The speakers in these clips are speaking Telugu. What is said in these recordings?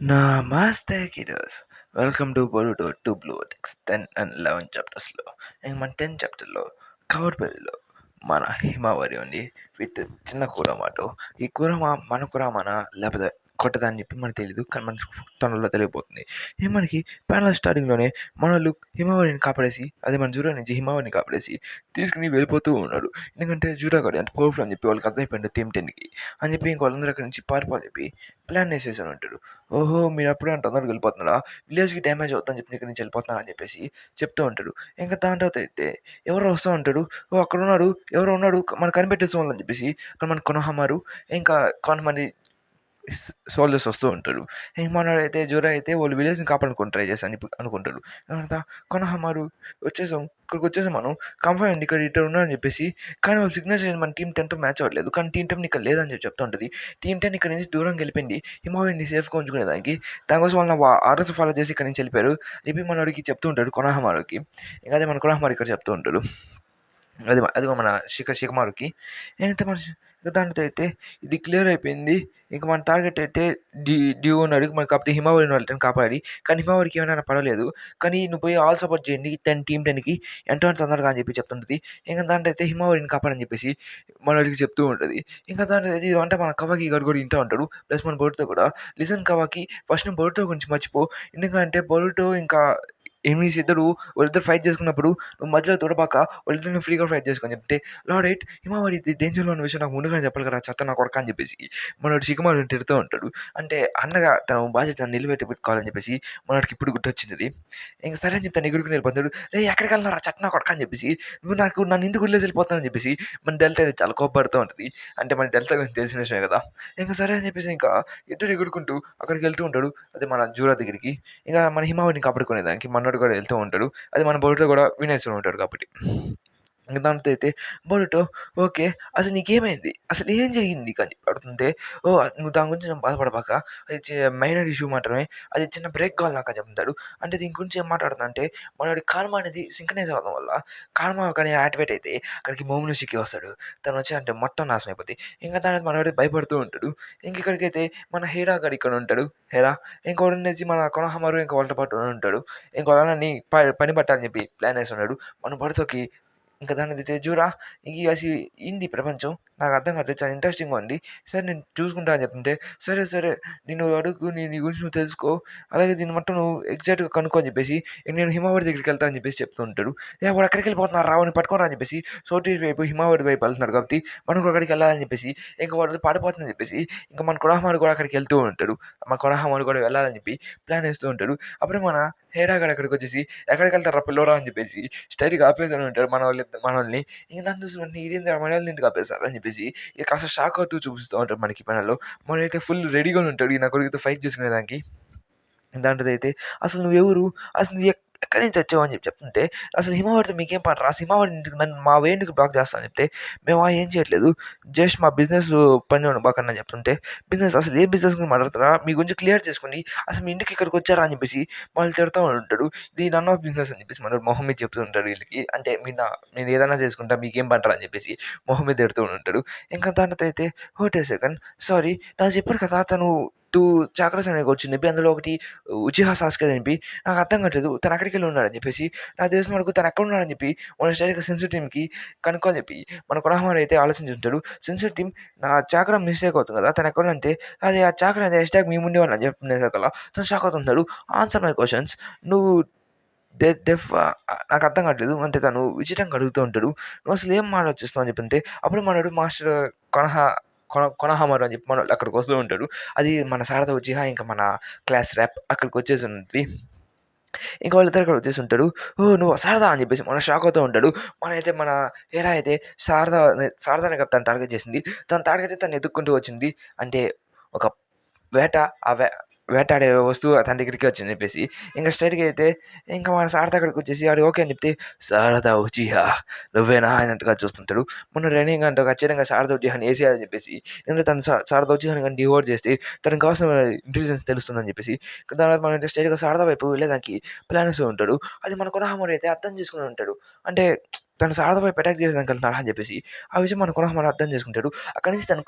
నమస్తే kiddos. Welcome to Boruto two blue టెక్స్ 10 అండ్ 11 చాప్టర్స్లో. ఇంక మన 10 చాప్టర్లో కవర్ పెళ్ళిలో మన హిమావరి ఉంది విత్ చిన్న కూర మాట. ఈ కూర మన కూర మన లేకపోతే కొట్టదా అని చెప్పి మనకు తెలియదు, కానీ మన తనలో తెలియపోతుంది. మనకి ప్యానల్ స్టార్టింగ్లోనే మన వాళ్ళు హిమావరిని కాపాడేసి, అదే మన జూరా నుంచి హిమావరిని కాపాడేసి తీసుకుని వెళ్ళిపోతూ ఉన్నాడు. ఎందుకంటే జూరాగాడు అంటే పవర్ఫుల్ అని చెప్పి వాళ్ళకి అర్థమైపోయింది టీమ్ 10కి అని చెప్పి ఇంక వాళ్ళందరూ అక్కడి నుంచి పారిపోని చెప్పి ప్లాన్ వేసేసాను అంటాడు. ఓహో! మీరప్పుడే అంత తొందరగా వెళ్ళిపోతున్నారా? విలేజ్‌కి డ్యామేజ్ అవుద్దని చెప్పి ఇక్కడి నుంచి వెళ్ళిపోతున్నారా అని చెప్పేసి చెప్తూ ఉంటాడు. ఇంక దాని తర్వాత అయితే ఎవరో వస్తా ఉంటాడు. ఓహ్! అక్కడున్నాడు, ఎవరో ఉన్నాడు మనకు కనిపెట్టేసేవాళ్ళు అని చెప్పేసి అక్కడ మన కొనోహమారు ఇంకా కొంతమంది సోల్జర్స్ వస్తూ ఉంటారు. మనోడైతే జోరా అయితే వాళ్ళు విలేజ్‌ని కాపాడుకొని ట్రై చేస్తా అని చెప్పి అనుకుంటాడు. తర్వాత కొనోహమారు వచ్చేసాం, ఇక్కడికి వచ్చేసాం మనం. కంఫర్ట్ అండి ఇక్కడ ఇద్దరు ఉన్నారని చెప్పేసి, కానీ వాళ్ళ సిగ్నేచర్ మన టీమ్ 10తో మ్యాచ్ అవ్వట్లేదు. కానీ టీమ్ 10 ఇక్కడ లేదని చెప్పి చెప్తా ఉంటది. టీమ్ 10 ఇక్కడ నుంచి దూరంగా వెళ్ళిపోయింది. హిమాలయన్ని సేఫ్‌గా ఉంచుకునేదానికి. దానికోసం వాళ్ళ ఆర్డర్స్ ఫాలో చేసి ఇక్కడి నుంచి వెళ్ళిపోయారు. చెప్పి మనోడికి చెప్తూ ఉంటాడు కొనోహమారుకి. ఇంక అదే మన కొనోహమారు ఇక్కడ చెప్తూ ఉంటాడు. అదిగో మన శిఖమారుకి. ఏంటంటే మన దానితో అయితే ఇది క్లియర్ అయిపోయింది. ఇంక మన టార్గెట్ అయితే డ్యూ ఉన్నాడు. మరి కాకపోతే హిమావరిని వాళ్ళని కాపాడాలి. కానీ హిమావరికి ఏమైనా పర్వాలేదు. కానీ నువ్వు పోయి ఆల్ సపోర్ట్ చేయండి టీమ్ 10కి ఎంతో తొందరగా అని చెప్పి చెప్తుంటది. ఇంక దాంట్లో అయితే హిమావరిని కాపాడని చెప్పేసి మనోడికి చెప్తూ ఉంటుంది. ఇంకా దాంట్లో అయితే ఇదంటే మన కవాకి గారు కూడా వింటూ ఉంటాడు. ప్లస్ మన బొరుటో కూడా. లిసన్ కవాకి, ఫస్ట్ నువ్వు బొరుటో గురించి మర్చిపో. ఎందుకంటే బొరుటో ఇంకా ఎనిమీస్ ఇద్దరు వాళ్ళిద్దరు ఫైట్ చేసుకున్నప్పుడు నువ్వు మధ్యలో దూరబాక వాళ్ళిద్దరిని ఫ్రీగా ఫైట్ చేసుకొని చెప్తే, లార్డ్ ఎయిట్ హిమావరి ఇది డేంజర్‌లో ఉన్న విషయం నాకు ముందుగానే చెప్పాలి కదా చెత్త నా కొడకా అని చెప్పేసి మనోడు శిఖమారుని తిడుతూ ఉంటాడు. అంటే అన్నగా తన బాధ్యతను నిలబెట్టి పెట్టుకోవాలని చెప్పేసి మనోడికి ఇప్పుడు గుర్తొచ్చినది. ఇంక సరే అని చెప్పి తను ఎగురుకుని వెళ్ళిపోతాడు. రేయ్ ఎక్కడికి వెళ్తున్నావురా చెత్త నా కొడకా అని చెప్పేసి, నువ్వు నన్ను ఎందుకు వదిలేసి వెళ్ళిపోతున్నావు అని చెప్పేసి మన డెల్టా అయితే చాలా కోప్పడుతూ ఉంటది. అంటే మన డెల్టా గురించి తెలిసిన విషయమే కదా! ఇంక సరే అని చెప్పేసి ఇంకా ఇద్దరు ఎగురుకుంటూ అక్కడికి వెళ్తూ ఉంటాడు. అదే మన జూరా దగ్గరికి. ఇక మన హిమావరిని కాపాడుకునేదానికి మనోడు కూడా వెళ్తూ ఉంటాడు. అది మన బొరుటో కూడా వినేస్తూ ఉంటాడు కాబట్టి. ఇంక దాంతో అయితే బొరుటో ఓకే. అసలు నీకేమైంది? అసలు ఏం జరిగింది నీకు అని చెప్పి అడుగుతుంటే, ఓహ్! నువ్వు దాని గురించి ఏం బాధపడబాక. అది మైనర్ ఇష్యూ మాత్రమే. అది చిన్న బ్రేక్ కావాలి నాకు అని చెప్తాడు. అంటే దీని గురించి ఏం మాట్లాడుతుందంటే మనోడి కాల్మా అనేది సింక్రనైజ్ అవ్వడం వల్ల కాల్మా కానీ యాక్టివేట్ అయితే అక్కడికి మోమోనోషికి వస్తాడు. తను వచ్చాడంటే మొత్తం నాశనం అయిపోద్ది. ఇంక దానికి మనోడు భయపడుతూ ఉంటాడు. ఇంక ఇక్కడికైతే మన హీరా గాడు ఇక్కడ ఉంటాడు. హెరా ఇంకోడుండేసి మన కొనోహమారు ఇంకా వాళ్ళతో పాటు ఉంటాడు. ఇంక వాళ్ళని పని పట్టాలని చెప్పి ప్లాన్ వేసున్నాడు. మన బొరుటోకి ఇంకా దాన్ని తెజూరా అసలు ఏంది ప్రపంచం? నాకు అర్థం కావట్లేదు. చాలా ఇంట్రెస్టింగ్‌గా ఉంది. సరే నేను చూసుకుంటా అని చెప్తుంటే, సరే, సరే నేను అడుగు నీ గురించి నువ్వు తెలుసుకో. అలాగే దీన్ని మొత్తం నువ్వు ఎగ్జాక్ట్‌గా కనుక్కో అని చెప్పేసి, నేను హిమావరి దగ్గరికెళ్తా అని చెప్పేసి చెప్తూ ఉంటాడు. వాడు అక్కడికెళ్ళిపోతున్నాడురా వాడిని పట్టుకోరా అని చెప్పేసి, సోటి వైపు హిమావరి వైపు వెళ్తున్నాడు కాబట్టి, మనం కూడా అక్కడికెళ్ళాలని చెప్పేసి, ఇంక వాడు పారిపోతుందని చెప్పేసి, ఇంక మన కొనోహమారు కూడా అక్కడికెళ్తూ ఉంటాడు. మన కొనోహమారు కూడా వెళ్ళాలని చెప్పి ప్లాన్ ఏస్తూ ఉంటాడు. అప్పుడే మన హేరా గాడు అక్కడికొచ్చేసి, "ఎక్కడికెళ్తార్రా పిల్లోడా" అని చెప్పేసి స్ట్రెయిట్‌గా ఆపేసని ఉంటాడు మనోళ్ళని. ఇంక దాన్ని చూసి వెంటనే ఇదేందిరా మనోళ్ళని ఎందుకు ఆపేశారు అని చెప్పేసి ఇక కాస్త షాక్ అవుతూ చూపిస్తూ ఉంటాడు మనకి మనలో. మనోడైతే ఫుల్ రెడీగానే ఉంటాడు. ఈ నా కొడుకుతో ఫైట్ చేసుకునేదానికి. దాంట్లోదైతే "అసలు నువ్వెవరు? అసలు నువ్వు ఎక్కడి నుంచి వచ్చావు?" అని చెప్పి చెప్తుంటే, "అసలు హిమవారితో మీకేం పనిరా? అసలు హిమవారి ఎందుకు మా వే ఎందుకు బ్లాక్ చేస్తావు?" అని చెప్తే, "మేము ఏం చేయట్లేదు. జస్ట్ మా బిజినెస్ పని ఉండబాకండి" అని చెప్తుంటే, "బిజినెస్ అసలు ఏ బిజినెస్ గురించి మాట్లాడుతున్నారా? మీ గురించి క్లియర్ చేసుకోండి. అసలు మీ ఇంటికి ఇక్కడికి వచ్చారా?" అని చెప్పేసి మనల్ని తిడతా ఉంటాడు. "ఇది నన్ ఆఫ్ బిజినెస్" అని చెప్పేసి మనోడు మొహం మీద చెప్తూ ఉంటాడు వీళ్ళకి. అంటే నేను ఏదైనా చేసుకుంటా మీకేం పనిరా అని చెప్పేసి మొహం మీద తిడుతూ ఉంటాడు. ఇంకా దాంతో అయితే, "వెయిట్ ఎ సెకండ్. సారీ నాకు చెప్పాడు కదా తను 2 చాక్రాస్ అనేవి వచ్చింది. అందులో ఒకటి ఉచిహా సాస్కే అని చెప్పి నాకు అర్థం కావట్లేదు. తను ఎక్కడికెళ్ళి ఉన్నాడని చెప్పేసి. నాకు తెలిసిన వరకు తను ఎక్కడున్నాడని చెప్పి మన స్ట్రెయిట్‌గా సెన్సిటివ్ టీమ్‌కి కనుక్కోని చెప్పి మన కొనోహమారు అయితే ఆలోచించుంటాడు. సెన్సిటివ్ టీమ్ నా చాక్రా మిస్టేక్ అవుతుంది కదా! తను ఎక్కడుంటే అది ఆ చాక్రా అనేది హాష్‌ట్యాగ్ మేము ఉండేవాళ్ళం అని చెప్పినేసరికల్లా తను షాక్ అవుతుంటాడు. ఆన్సర్ మై క్వెషన్స్ నువ్వు డెఫ్ నాకు అర్థం కావట్లేదు. అంటే తను విచిత్రంగా అడుగుతూ ఉంటాడు. "నువ్వు అసలు ఏం ఆలోచిస్తున్నావు?" అని చెప్తుంటే అప్పుడు మనోడు మాస్టర్ కొనహా కొనహామారు అని చెప్పి మనోళ్ళు అక్కడికి వస్తూ ఉంటాడు. అది మన శారద ఉచిహా ఇంకా మన క్లాస్ ర్యాప్ అక్కడికొచ్చేసి ఉంటది. ఇంక వాళ్ళిద్దరు అక్కడ వచ్చేసుంటారు. "ఓహ్! నువ్వా శారదా" అని చెప్పేసి మనోడు షాక్ అవుతూ ఉంటాడు. మనమైతే మన హీరా అయితే శారదానే కదా తను టార్గెట్ చేసింది. తను టార్గెట్ చేసి తనని ఎతుక్కుంటూ వచ్చింది. అంటే ఒక వేట ఆ వేటాడే వస్తువు తన దగ్గరికే వచ్చిందని చెప్పేసి, ఇంక స్ట్రెయిట్‌గా అయితే ఇంక మన శారద అక్కడికొచ్చేసి ఆడు ఓకే అని చెప్తే, "శారదా ఉచిహా నువ్వేనా?" అన్నట్టుగా చూస్తుంటాడు. మన రెనీగా అంటే ఖచ్చితంగా శారదా ఉచిహాని ఏసేయాలని చెప్పేసి, ఎందుకంటే తను శారదా ఉచిహాని గాని డివోర్ చేస్తే తనకు కావాల్సిన ఇంటెలిజెన్స్ తెలుస్తుందని చెప్పేసి, దాని తర్వాత మనం స్ట్రెయిట్‌గా శారదా వైపు వెళ్ళేదానికి ప్లాన్ ఏస్తూ ఉంటాడు. అది మన కొనహామూరి అయితే అర్థం చేసుకొని ఉంటాడు. అంటే తను శారద వైపు అటాక్ చేసేదానికి వెళ్తున్నాడా అని చెప్పేసి, ఆ విషయం మన కొనహామూరి అర్థం చేసుకుంటాడు. అక్కడి నుంచి తను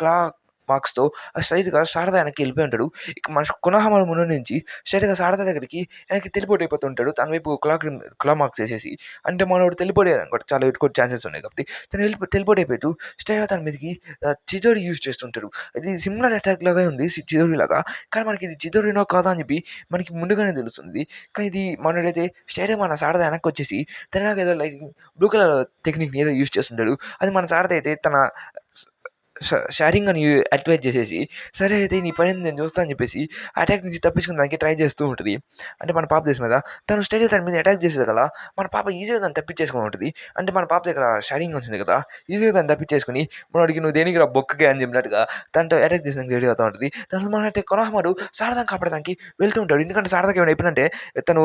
మార్క్స్‌తో స్ట్రెయిట్‌గా శారద వెనక్కి వెళ్ళిపోయి ఉంటాడు. ఇక మన కొనోహమోర ముందు నుంచి స్ట్రెయిట్‌గా శారద దగ్గరికి వెనక్కి టెలిపోర్ట్ అయిపోతూ ఉంటాడు. తన వైపు క్లా మార్క్స్ ఏసేసి. అంటే మనోడు టెలిపోర్ట్ అయ్యాడనుకోండి చాలా ఎక్కువ ఛాన్సెస్ ఉన్నాయి కాబట్టి తను టెలిపోర్ట్ అయిపోతూ స్ట్రెయిట్‌గా తన మీదకి చిదోరి యూజ్ చేస్తుంటాడు. ఇది సిమిలర్ అటాక్ లాగే ఉంది చిదోరి లాగా. కానీ మనకి ఇది చిదోరినో కాదా అని చెప్పి మనకి ముందుగానే తెలుస్తుంది. కానీ ఇది మనోడైతే స్ట్రెయిట్‌గా మన శారద వెనక్కొచ్చేసి తనలాగా ఏదో లైక్ బ్లూ కలర్ టెక్నిక్‌ని ఏదో యూజ్ చేస్తుంటాడు. అది మన శారద అయితే తన షేరింగ్ అని యాక్టివేట్ చేసేసి, సరే అయితే నీ పనేంది నేను చూస్తా అని చెప్పేసి అటాక్ నుంచి తప్పించుకోవడానికి ట్రై చేస్తూ ఉంటది. అంటే మన పాప చేసిన మీద తను స్ట్రెయిట్‌గా తన మీద అటాక్ చేసేది కదా! మన పాప ఈజీగా దాన్ని తప్పించేసుకొని ఉంటది. అంటే మన పాప దగ్గర షేరింగ్ ఉంటుంది కదా! ఈజీగా దాన్ని తప్పించేసుకొని మనోడికి "నువ్వు దేనికిరా బొక్కకే" అని చెప్పినట్టుగా తనతో అటాక్ చేసేందుకు రెడీ అవుతా ఉంటది. తర్వాత మనైతే కొనోహమారు శారదను కాపాడడానికి వెళ్తూ ఉంటాడు. ఎందుకంటే శారదకి ఏమైనా అయిపోయిందంటే తను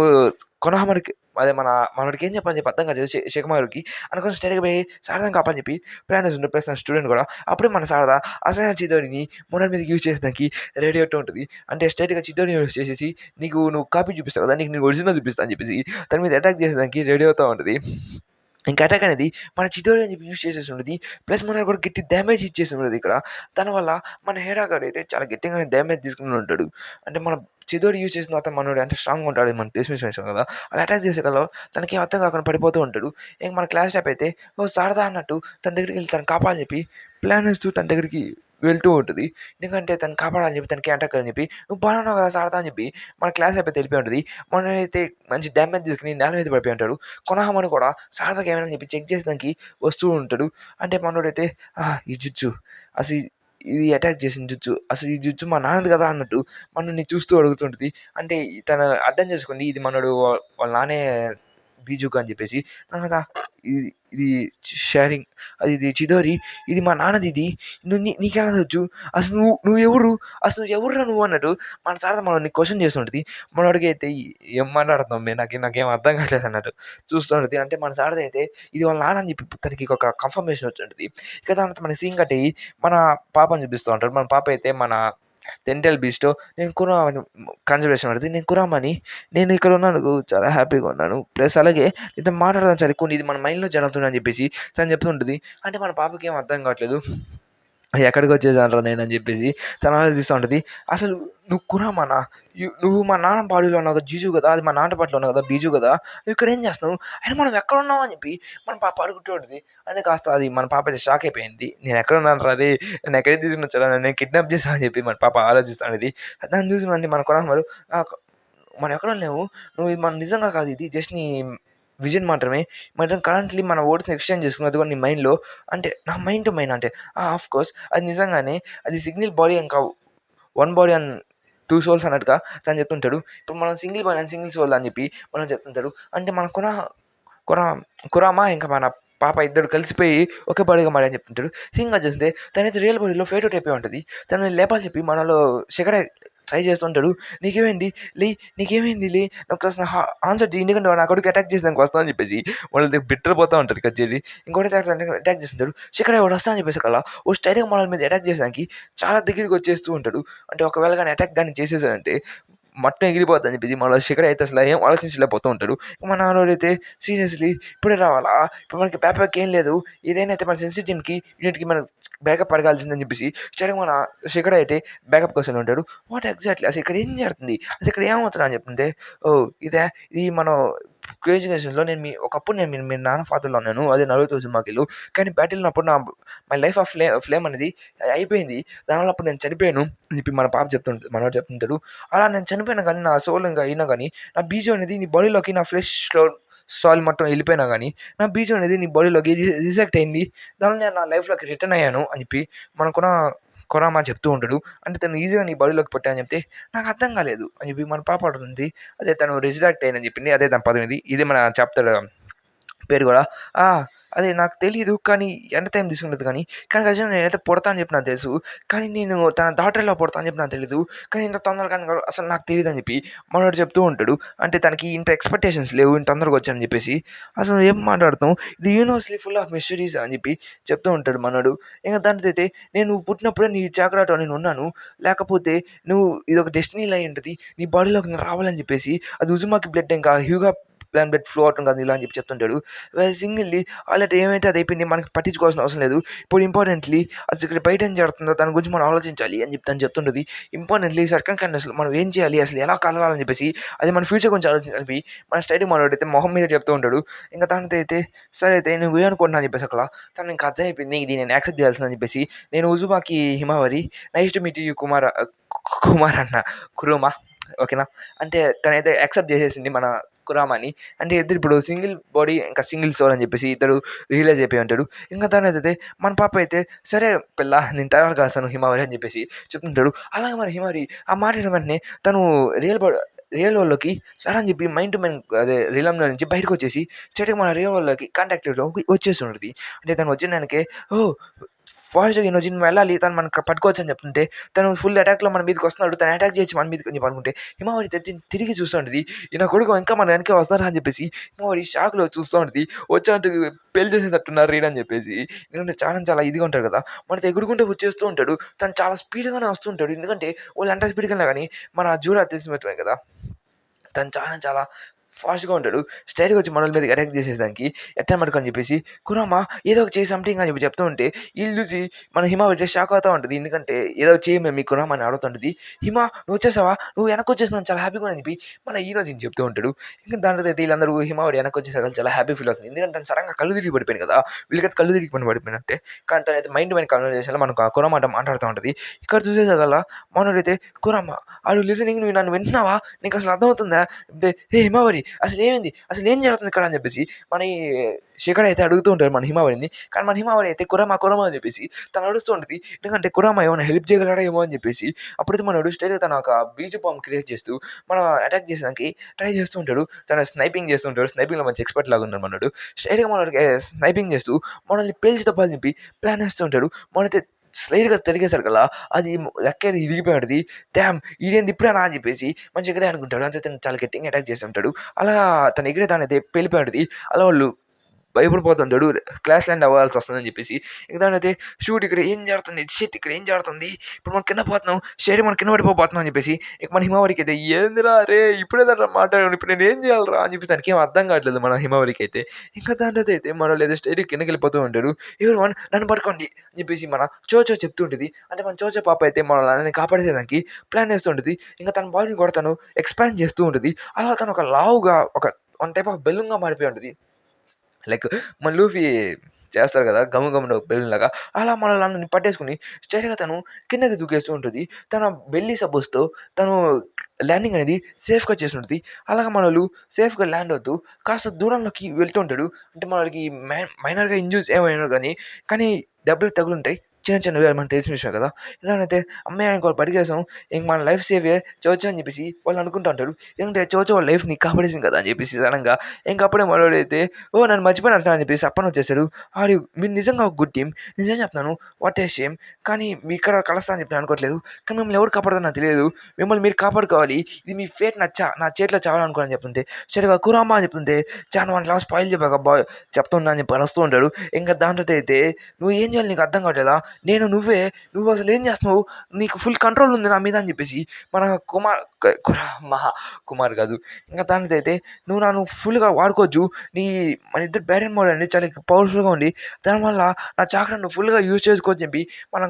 కొనోహమారుకి అదే మనోడికి ఏం చెప్పాలని చెప్పి అర్థం కాలేదు శేఖమారుకి. అనుకోని స్ట్రెయిట్‌గా పోయి శారదను కాపాడని చెప్పి ప్లాన్ చేస్తుంటాడు. ప్లస్ తన స్టూడెంట్ కూడా. అప్పుడే మన శారద అసలైన చిదోరిని మనోడి మీదకి యూజ్ చేసేదానికి రెడీ అవుతూ ఉంటది. అంటే స్ట్రెయిట్‌గా చిదోరిని యూజ్ చేసేసి నువ్వు కాపీ చూపిస్తావు కదా! నీకు నేను ఒరిజినల్ చూపిస్తా అని చెప్పేసి తన మీద అటాక్ చేసేదానికి రెడీ అవుతా ఉంటది. ఇంకా అటాక్ అనేది మన చిదోరి అని చెప్పి యూజ్ చేసేసి ఉంటది. ప్లస్ మనోడు కూడా గట్టి డ్యామేజ్ ఇచ్చేసి ఉంటది ఇక్కడ. దానివల్ల మన హేరా గాడైతే చాలా గట్టిగానే డ్యామేజ్ తీసుకొని ఉంటాడు. అంటే మన చిదోరి యూజ్ చేసిన తర్వాత మనోడు ఎంత స్ట్రాంగ్‌గా ఉంటాడో మనకు తెలిసిన విషయం కదా! అలా అటాక్ చేసే కల్లా తనకేం అర్థం కాకుండా పడిపోతూ ఉంటాడు. ఇంక మన క్లాస్ టాప్ అయితే ఓ శారద అన్నట్టు తన దగ్గరికెళ్ళి తనని కాపాడని చెప్పి ప్లాన్ వేస్తూ తన దగ్గరికి వెళ్తూ ఉంటది. ఎందుకంటే తనని కాపాడాలని చెప్పి తనకి అటాక్ అని చెప్పి "నువ్వు బాగున్నావు కదా శారద" అని చెప్పి మన క్లాస్ అయిపోయి వెళ్ళిపోయి ఉంటది. మనోడైతే మంచి డ్యామేజ్ తీసుకొని నేల మీద పడిపోయి ఉంటాడు. కొనోహమను కూడా శారదకి ఏమైనా అని చెప్పి చెక్ చేసేదానికి వస్తూ ఉంటాడు. అంటే మనోడైతే ఈ జుట్సు అసలు ఇది అటాక్ చేసిన జుట్సు. అసలు ఈ జుట్సు మా నాన్నది కదా అన్నట్టు మనల్ని చూస్తూ అడుగుతుంటది. అంటే తను అర్థం చేసుకోండి ఇది మనోడు వాళ్ళ నాన్నే బీజుకా అని చెప్పేసి. తర్వాత ఇది ఇది షేరింగ్ ఇది చిదోరి ఇది మా నాన్నదిది. నీకెలా తెలుసు? అసలు నువ్వెవరు? అసలు ఎవర్రా నువ్వు అన్నట్టు మన శారద మనల్ని క్వెషన్ చేస్తుంటది. మనోడికైతే ఏం మాట్లాడుతున్నావు మే నాకేం అర్థం కావట్లేదు అన్నట్టు చూస్తూ ఉంటది. అంటే మన శారద అయితే ఇది వాళ్ళ నాన్న అని చెప్పి తనకి ఒక కన్ఫర్మేషన్ వచ్చుంటది. ఇక దాని తర్వాత మన సీన్ కట్ అయ్యి మన పాపని చూపిస్తూ ఉంటారు. మన పాప అయితే మన డెంటల్ బీస్ట్‌లో నేను కన్జర్వేషన్ పడింది. నేను కురామని నేను ఇక్కడ ఉన్నందుకు చాలా హ్యాపీగా ఉన్నాను. ప్లస్ అలాగే నీతో మాట్లాడడం చాలా ఎక్కువ. ఇది మన మైండ్‌లో జరుగుతుంది అని చెప్పేసి తను చెప్తూ ఉంటది. అంటే మన పాపకి ఏం అర్థం కావట్లేదు. ఎక్కడికొచ్చేసానురా నేనని జెప్పేసి తను ఆలోచిస్తా ఉంటది. అసలు నువ్వు కురామానా? నువ్వు మా నాన్న బాడీలో ఉన్నావు కదా! జీజు గదా! అది మా నాన్న బాటలో ఉన్నావు గదా! బీజు గదా! నువ్విక్కడేం జేస్తున్నావు? అయినా మనం ఎక్కడున్నాం అని జెప్పి మన పాప అడుగుతూ ఉంటది. అంటే కాస్త అది మన పాప అయితే షాక్ అయిపోయింది. నేనెక్కడున్నానురా రే! నన్నెక్కడికి తీసుకొనొచ్చావురా? నన్నేం కిడ్నాప్ చేసావా? అని జెప్పి మన పాప ఆలోచిస్తా ఉంటది. దాన్ని చూసి మళ్ళీ మన కురామారు మనం ఎక్కడో లేము. నువ్వు ఇది మన నిజంగా కాదు ఇది జస్ట్ నీ విజన్ మాత్రమే. మనం కరెంట్‌లీ మన వర్డ్స్‌ని ఎక్స్‌చేంజ్ చేసుకున్నది అది కూడా నీ మైండ్‌లో అంటే నా మైండ్ టు మైండ్ అంటే ఆఫ్‌కోర్స్ అది నిజంగానే అది సింగిల్ బాడీ అని కావు. వన్ బాడీ అండ్ 2 సోల్స్ అన్నట్టుగా తను చెప్తుంటాడు. ఇప్పుడు మనం single body and single soul అని చెప్పి మనం చెప్తుంటాడు. అంటే మన కురా కురామా ఇంకా మన పాప ఇద్దరు కలిసిపోయి ఒకే బాడీగా మారారని చెప్తుంటాడు. సీన్‌గా చూస్తే తనైతే రియల్ బాడీలో ఫేడ్ ఔట్ అయిపోయి ఉంటది. తనని లేపాలని చెప్పి మనలో శిఖరే ట్రై చేస్తుంటాడు. "నీకేమైంది? లే నీకేమైంది లే నాకసలు ఆన్సర్ చెయ్యి. ఎందుకంటే వాడు నా కొడుకు అటాక్ చేసేదానికి వస్తా" అని చెప్పేసి వాళ్ళు బిత్తరపోతా ఉంటారు కట్ చేసి. ఇంకోటైతే అటాక్ చేస్తుంటాడు. శిఖరే వాడు వస్తా అని చెప్పేసరికల్లా ఓ స్ట్రెయిట్‌గా మనోళ్ళ మీద అటాక్ చేసేదానికి చాలా దగ్గరికి వచ్చేస్తూ ఉంటాడు. అంటే ఒకవేళ గాని అటాక్ గాని చేసేసాడంటే మొత్తం ఎగిరిపోద్దని చెప్పేసి మళ్ళా శిఖర్ అయితే అసలు ఏం ఆలోచించలేకపోతూ ఉంటాడు. మన నాన్నోడైతే సీరియస్‌లీ ఇప్పుడే రావాలా? ఇప్పుడు మనకి బ్యాకప్ ఏం లేదు. ఏదైనా అయితే మన సెన్సిటివ్ టీమ్‌కి యూనిట్‌కి మనం బ్యాకప్ అడగాల్సిందని చెప్పేసి స్ట్రెయిట్‌గా మన శిఖర్ అయితే బ్యాకప్ కోసం ఉంటాడు. వాట్ ఎగ్జాక్ట్‌లీ అసలు ఇక్కడ ఏం జరుగుతుంది? అసలు ఇక్కడ ఏమవుతుందని చెప్తుంటే ఓహ్! ఇది మనం క్రేజీ కేసెస్‌లో ఒకప్పుడు నేను మీ మీ నాన్న ఫాదర్‌లో ఉన్నాను. అదే 'నారుతో' సినిమాకెళ్ళు. కానీ బ్యాటిల్‌నప్పుడు మై లైఫ్ ఆఫ్ ఫ్లేమ్ అనేది అయిపోయింది. దానివల్ల అప్పుడు నేను చనిపోయాను అని చెప్పి మన పాప మనోడు చెప్తుంటాడు. అలా నేను చనిపోయినా గానీ, నా సోల్ ఇంకా అయినా గానీ, నా బీజం అనేది నీ బాడీలోకి నా ఫ్లెష్‌లో సాల్ మొత్తం ఎళ్ళిపోయినా గానీ, నా బీజం అనేది నీ బాడీలోకి రిజెక్ట్ అయింది. దానివల్ల నేను నా లైఫ్‌లోకి రిటర్న్ అయ్యాను అని చెప్పి మనకున్న కురామా చెప్తూ ఉంటాడు. అంటే తను ఈజీగా నీ బాడీలోకి పుట్టా అని చెప్తే, నాకు అర్థం కాలేదు అని చెప్పి మన పాప అడుగుతుంది. అదే తను రిజెక్ట్ అయ్యానని చెప్పింది. అదే దాని పదం ఇది. ఇదే మన చాప్టర్ పేరు గూడా. ఆ! అదే నాకు తెలీదు. కానీ ఎంత టైం తీసుకుంటది కానీ, కానీ ఖచ్చితంగా నేనైతే పుడతా అని చెప్పి నాకు తెలుసు. కానీ నేను తన డాటర్‌లా పుడతా అని చెప్పి నాకు తెలీదు. కానీ ఇంత తొందరగా అసలు నాకు తెలీదని చెప్పి మనోడు చెప్తూ ఉంటాడు. అంటే తనకి ఇంత ఎక్స్‌పెక్టేషన్స్ లేవు. ఇంత తొందరగా వచ్చానని చెప్పేసి. అసలు ఏం మాట్లాడుతున్నావు? ఇది యూనివర్స్‌లీ ఫుల్ ఆఫ్ మిస్టరీస్ అని చెప్పి చెప్తూ ఉంటాడు మనోడు. ఇంక దానితోటి నేను పుట్టినప్పుడే నీ చాక్రాటో నేనున్నాను. లేకపోతే ఇదొక డెస్టినీ‌లా అయ్యుంటది. నీ బాడీలోకి నేను రావాలని చెప్పేసి అది ఉజుమాకి బ్లడ్ ఇంకా హ్యూగా ప్లాన్ బ్లడ్ ఫ్లో అవుతుంది కదా ఇలా అని చెప్పి చెప్తుంటాడు. సింగిల్లీ ఆల్రెడీ ఏమైతే అది అయిపోయింది, మనకి పట్టించుకోవాల్సిన అవసరం లేదు. ఇప్పుడు ఇంపార్టెంట్లీ అసలు ఇక్కడ బయట ఏం జరుగుతుందో దాని గురించి మనం ఆలోచించాలి అని చెప్పి తను చెప్తుంటుంది. ఇంపార్టెంట్లీ సెకండ్ కండిషన్లో మనం ఏం చేయాలి, అసలు ఎలా కదలాలని చెప్పేసి, అది మన ఫ్యూచర్ గురించి ఆలోచించాలి. మన స్టైల్కి మనోడైతే మొహం మీద చెప్తూ ఉంటాడు. ఇంకా దానితో అయితే సరే అయితే నువ్వు ఏమనుకుంటున్నా అని చెప్పేసి అక్కడ తను ఇంకా అర్థమైపోయింది, ఇది నేను యాక్సెప్ట్ చేయాల్సిందని చెప్పేసి. నేను Uzumaki Himawari, nice to meet you Kumar, Kumar అన్న కురుమా, ఓకేనా. అంటే తనైతే యాక్సెప్ట్ చేసేసింది మన కురామాని. అంటే ఇద్దరు ఇప్పుడు సింగిల్ బాడీ ఇంకా సింగిల్ సోల్ అని చెప్పేసి ఇద్దరు రియలైజ్ అయిపోయి ఉంటాడు. ఇంకా తనైతే మన పాప అయితే సరే పిల్ల నేను తర్వాత కలుస్తాను హిమావరి అని చెప్పేసి చెప్తుంటాడు. అలాగే మరి హిమావరి ఆ మాట విన్న వెంటనే తను రియల్ వరల్డ్‌లోకి సరే అని చెప్పి మైండ్ టు మైండ్ అదే రియలంలో నుంచి బయటకొచ్చేసి స్ట్రెయిట్‌గా మన రియల్ వరల్డ్‌లోకి కాంటాక్ట్‌లోకి వచ్చేస్తుంటది. అంటే తను వచ్చిన దానికే ఓహ్! ఫాస్ట్‌గా ఈయనొచ్చి నువ్వు వెళ్ళాలి, తను మనకు పట్టుకోవచ్చని చెప్తుంటే తను ఫుల్ అటాక్‌లో మన మీదకొస్తున్నాడు. తను అటాక్ చేయొచ్చు మన మీదకి అని చెప్పి అనుకుంటే హిమావరి తిరిగి చూస్తూ ఉంటది. ఈయన కొడుకు ఇంకా మన వెనకే వస్తున్నారా అని చెప్పేసి హిమావరి షాక్‌లో చూస్తూ ఉంటది. వచ్చానంటే పెళ్లి చేసేటట్టున్నారు ఈడని చెప్పేసి. ఎందుకంటే చాలా చాలా ఇదిగా ఉంటారు కదా! మనతో ఎగురుకుంటూ వచ్చేస్తూ ఉంటాడు. తను చాలా స్పీడ్‌గానే వస్తుంటాడు. ఎందుకంటే వాళ్ళు ఎంత స్పీడ్‌గా వెళ్ళినా గానీ మన జూరా తెలిసినట్టే కదా! తను చాలా చాలా ఫాస్ట్‌గా ఉంటాడు. స్ట్రెయిట్‌గా వచ్చి మనోళ్ళ మీదకి అటాక్ చేసేదానికి ఎట్టా మటుకు చెప్పేసి కురామా ఏదో ఒకటి చేయి సంథింగ్ అని చెప్పి చెప్తూ ఉంటే ఈళ్ళు చూసి మన హిమ అయితే షాక్ అవుతా ఉంటది. ఎందుకంటే ఏదో ఒకటి చేయి మీ కురామా అని అడుగుతుంటది. హిమ నువ్వు వచ్చేసావా? నువ్వు వెనక్కొచ్చేసినావు చాలా హ్యాపీగా ఉన్నానని చెప్పి మన హీరో సీన్ చెప్తూ ఉంటాడు. ఇంకా దాంట్లో అయితే వీళ్ళందరూ హిమావరి వెనక్కొచ్చేసాక చాలా హ్యాపీ ఫీల్ అవుతుంది. ఎందుకంటే తను సడన్‌గా కళ్ళు తిరిగి పడిపోయింది కదా! వీళ్ళకైతే కళ్ళు తిరిగి పడిపోయినట్టే. కానీ తనైతే మైండ్ టు మైండ్ కన్వర్జేషన్‌లో మనకు ఆ కురామా మాట్లాడుతూ ఉంటది. ఇక్కడ చూసేసకల్లా మనోడైతే కురామా ఆర్ యూ లిజనింగ్, నువ్వు నన్ను వింటున్నావా? నీకసలు అర్థమవుతుందా? అంటే "హే హిమావరి అసలేమైంది? అసలేం జరుగుతుంది ఇక్కడ?" అని చెప్పేసి మన ఈ శేఖర్ అయితే అడుగుతూ ఉంటాడు మన హిమావరిని. కానీ మన హిమావరి అయితే కురామా అని చెప్పేసి తను అరుస్తూ ఉంటది. ఎందుకంటే కురామా ఏమైనా హెల్ప్ చేయగలడా ఏమో అని చెప్పేసి. అప్పుడైతే మనోడు స్ట్రెయిట్‌గా తను ఒక బీచ్ బాంబ్ క్రియేట్ చేస్తూ మనం అటాక్ చేసేదానికి ట్రై చేస్తూ ఉంటాడు. తను స్నైపింగ్ చేస్తూ ఉంటాడు. స్నైపింగ్‌లో మంచి ఎక్స్‌పర్ట్ లాగా ఉన్నాడు మనోడు. స్ట్రెయిట్‌గా మనోడికి స్నైపింగ్ చేస్తూ మనల్ని పేల్చి తప్పాలని చెప్పి ప్లాన్ ఏస్తూ ఉంటాడు. మనైతే స్లైట్‌గా తిరిగేసరికల్లా అది లెక్కేది ఇరిగిపోయి డామ్! ఈడేంది ఇప్పుడేనా అని చెప్పేసి మంచిగా ఎగిరే అనుకుంటాడు. అంతే తను చాలా గట్టిగా అటాక్ చేసి ఉంటాడు. అలా తను ఎగిరే దానైతే పేలిపోయి ఉంటది. అలా వాళ్ళు భయపడిపోతుంటాడు. క్రాష్ ల్యాండ్ అవ్వాల్సొస్తుందని చెప్పేసి. ఇంక దానైతే షూట్ ఇక్కడ ఏం జరుగుతుంది? షిట్ ఇక్కడ ఏం జరుగుతుంది? ఇప్పుడు మనం కింద పోతున్నాం. స్టేడియం మనం కింద పడిపోబోతున్నాం అని చెప్పేసి ఇక మన హిమావరికైతే ఏందిరా అరేయ్! ఇప్పుడే కదరా మాట్లాడాను. ఇప్పుడు నేనేం చేయాలిరా? అని చెప్పి తనకేం అర్థం కావట్లేదు మన హిమావరికైతే. ఇంకా దాంట్లో అయితే మనోళ్ళేదో స్టేడియం కిందకెళ్ళిపోతూ ఉంటారు. ఎవరీవన్ నన్ను పట్టుకోండి అని చెప్పేసి మన చోచో చెప్తూ ఉంటది. అంటే మన చోచో పాప అయితే మనల్ని కాపాడేసేదానికి ప్లాన్ ఏస్తూ ఉంటది. ఇంక తన బాడీని కూడా తను ఎక్స్‌పాండ్ చేస్తూ ఉంటది. అలా తను ఒక లావుగా వన్ టైప్ ఆఫ్ బెలూన్‌గా మారిపోయి ఉంటది. లైక్ మన లూఫీ చేస్తారు కదా! గమ్ గమ్‌లో బెలూన్‌లాగా. అలా మనల్ని పట్టేసుకొని స్ట్రెయిట్‌గా తను కిందకి దూకేస్తూ ఉంటది. తన బెల్లీ సపోర్ట్స్‌తో తను ల్యాండింగ్ అనేది సేఫ్‌గా చేసుంటది. అలాగా మనోళ్ళు సేఫ్‌గా ల్యాండ్ అవుతూ కాస్త దూరంలోకి వెళ్తూ ఉంటాడు. అంటే మనోళ్ళకి మైనర్‌గా ఇంజ్యూర్స్ ఏమైనా గానీ, కానీ దెబ్బలు తగులుంటాయి. చిన్న చిన్నవి అది మనకు తెలిసిన విషయమే కదా! ఇలానైతే అమ్మయ్య! ఇంకోటి బతికేసాం. ఇంక మన లైఫ్ సేవే చోచో అని చెప్పేసి వాళ్ళు అనుకుంటా ఉంటారు. ఎందుకంటే చోచో వాళ్ళ లైఫ్‌ని కాపాడేసింది కదా! అని చెప్పేసి సడెన్‌గా ఇంక అప్పుడే మనోడైతే ఓహ్! నన్ను మర్చిపోయినట్టున్నారు అని చెప్పేసి అప్పనొచ్చేసాడు. ఆడు మీరు నిజంగా ఒక గుడ్ టీమ్. నిజం చెప్తున్నాను. What a shame. కానీ మీ ఇక్కడ కలుస్తా అని చెప్పి నేను అనుకోవట్లేదు. కానీ మిమ్మల్ని ఎవరు కాపాడతారో నాకు తెలియదు. మిమ్మల్ని మీరు కాపాడుకోవాలి. ఇది మీ ఫేట్ నా చేతిలో చావాలనుకోని చెప్తుంటే సరిగ్గా కురామా అని చెప్తుంటే చానా వానిలా స్పాయిల్ చెప్పాక చెప్తున్నా అని చెప్పి అరుస్తూ ఉంటాడు. ఇంక దాంట్లో అయితే నువ్వు ఏం చేయాలో నీకు అర్థం కావట్లేదా? నువ్వు అసలు ఏం చేస్తున్నావు? నీకు ఫుల్ కంట్రోల్ ఉంది నా మీద అని చెప్పేసి మన కుమార్ మహా కుమార్ కాదు. ఇంక దానితో అయితే నువ్వు నన్ను ఫుల్‌గా వాడుకోవచ్చు. నీ మన ఇద్దరి బ్యాటింగ్ మోడ్ అనేది చాలా పవర్‌ఫుల్‌గా ఉంది. దానివల్ల నా చాకరాని నువ్వు ఫుల్‌గా యూజ్ చేసుకో అని చెప్పి మనం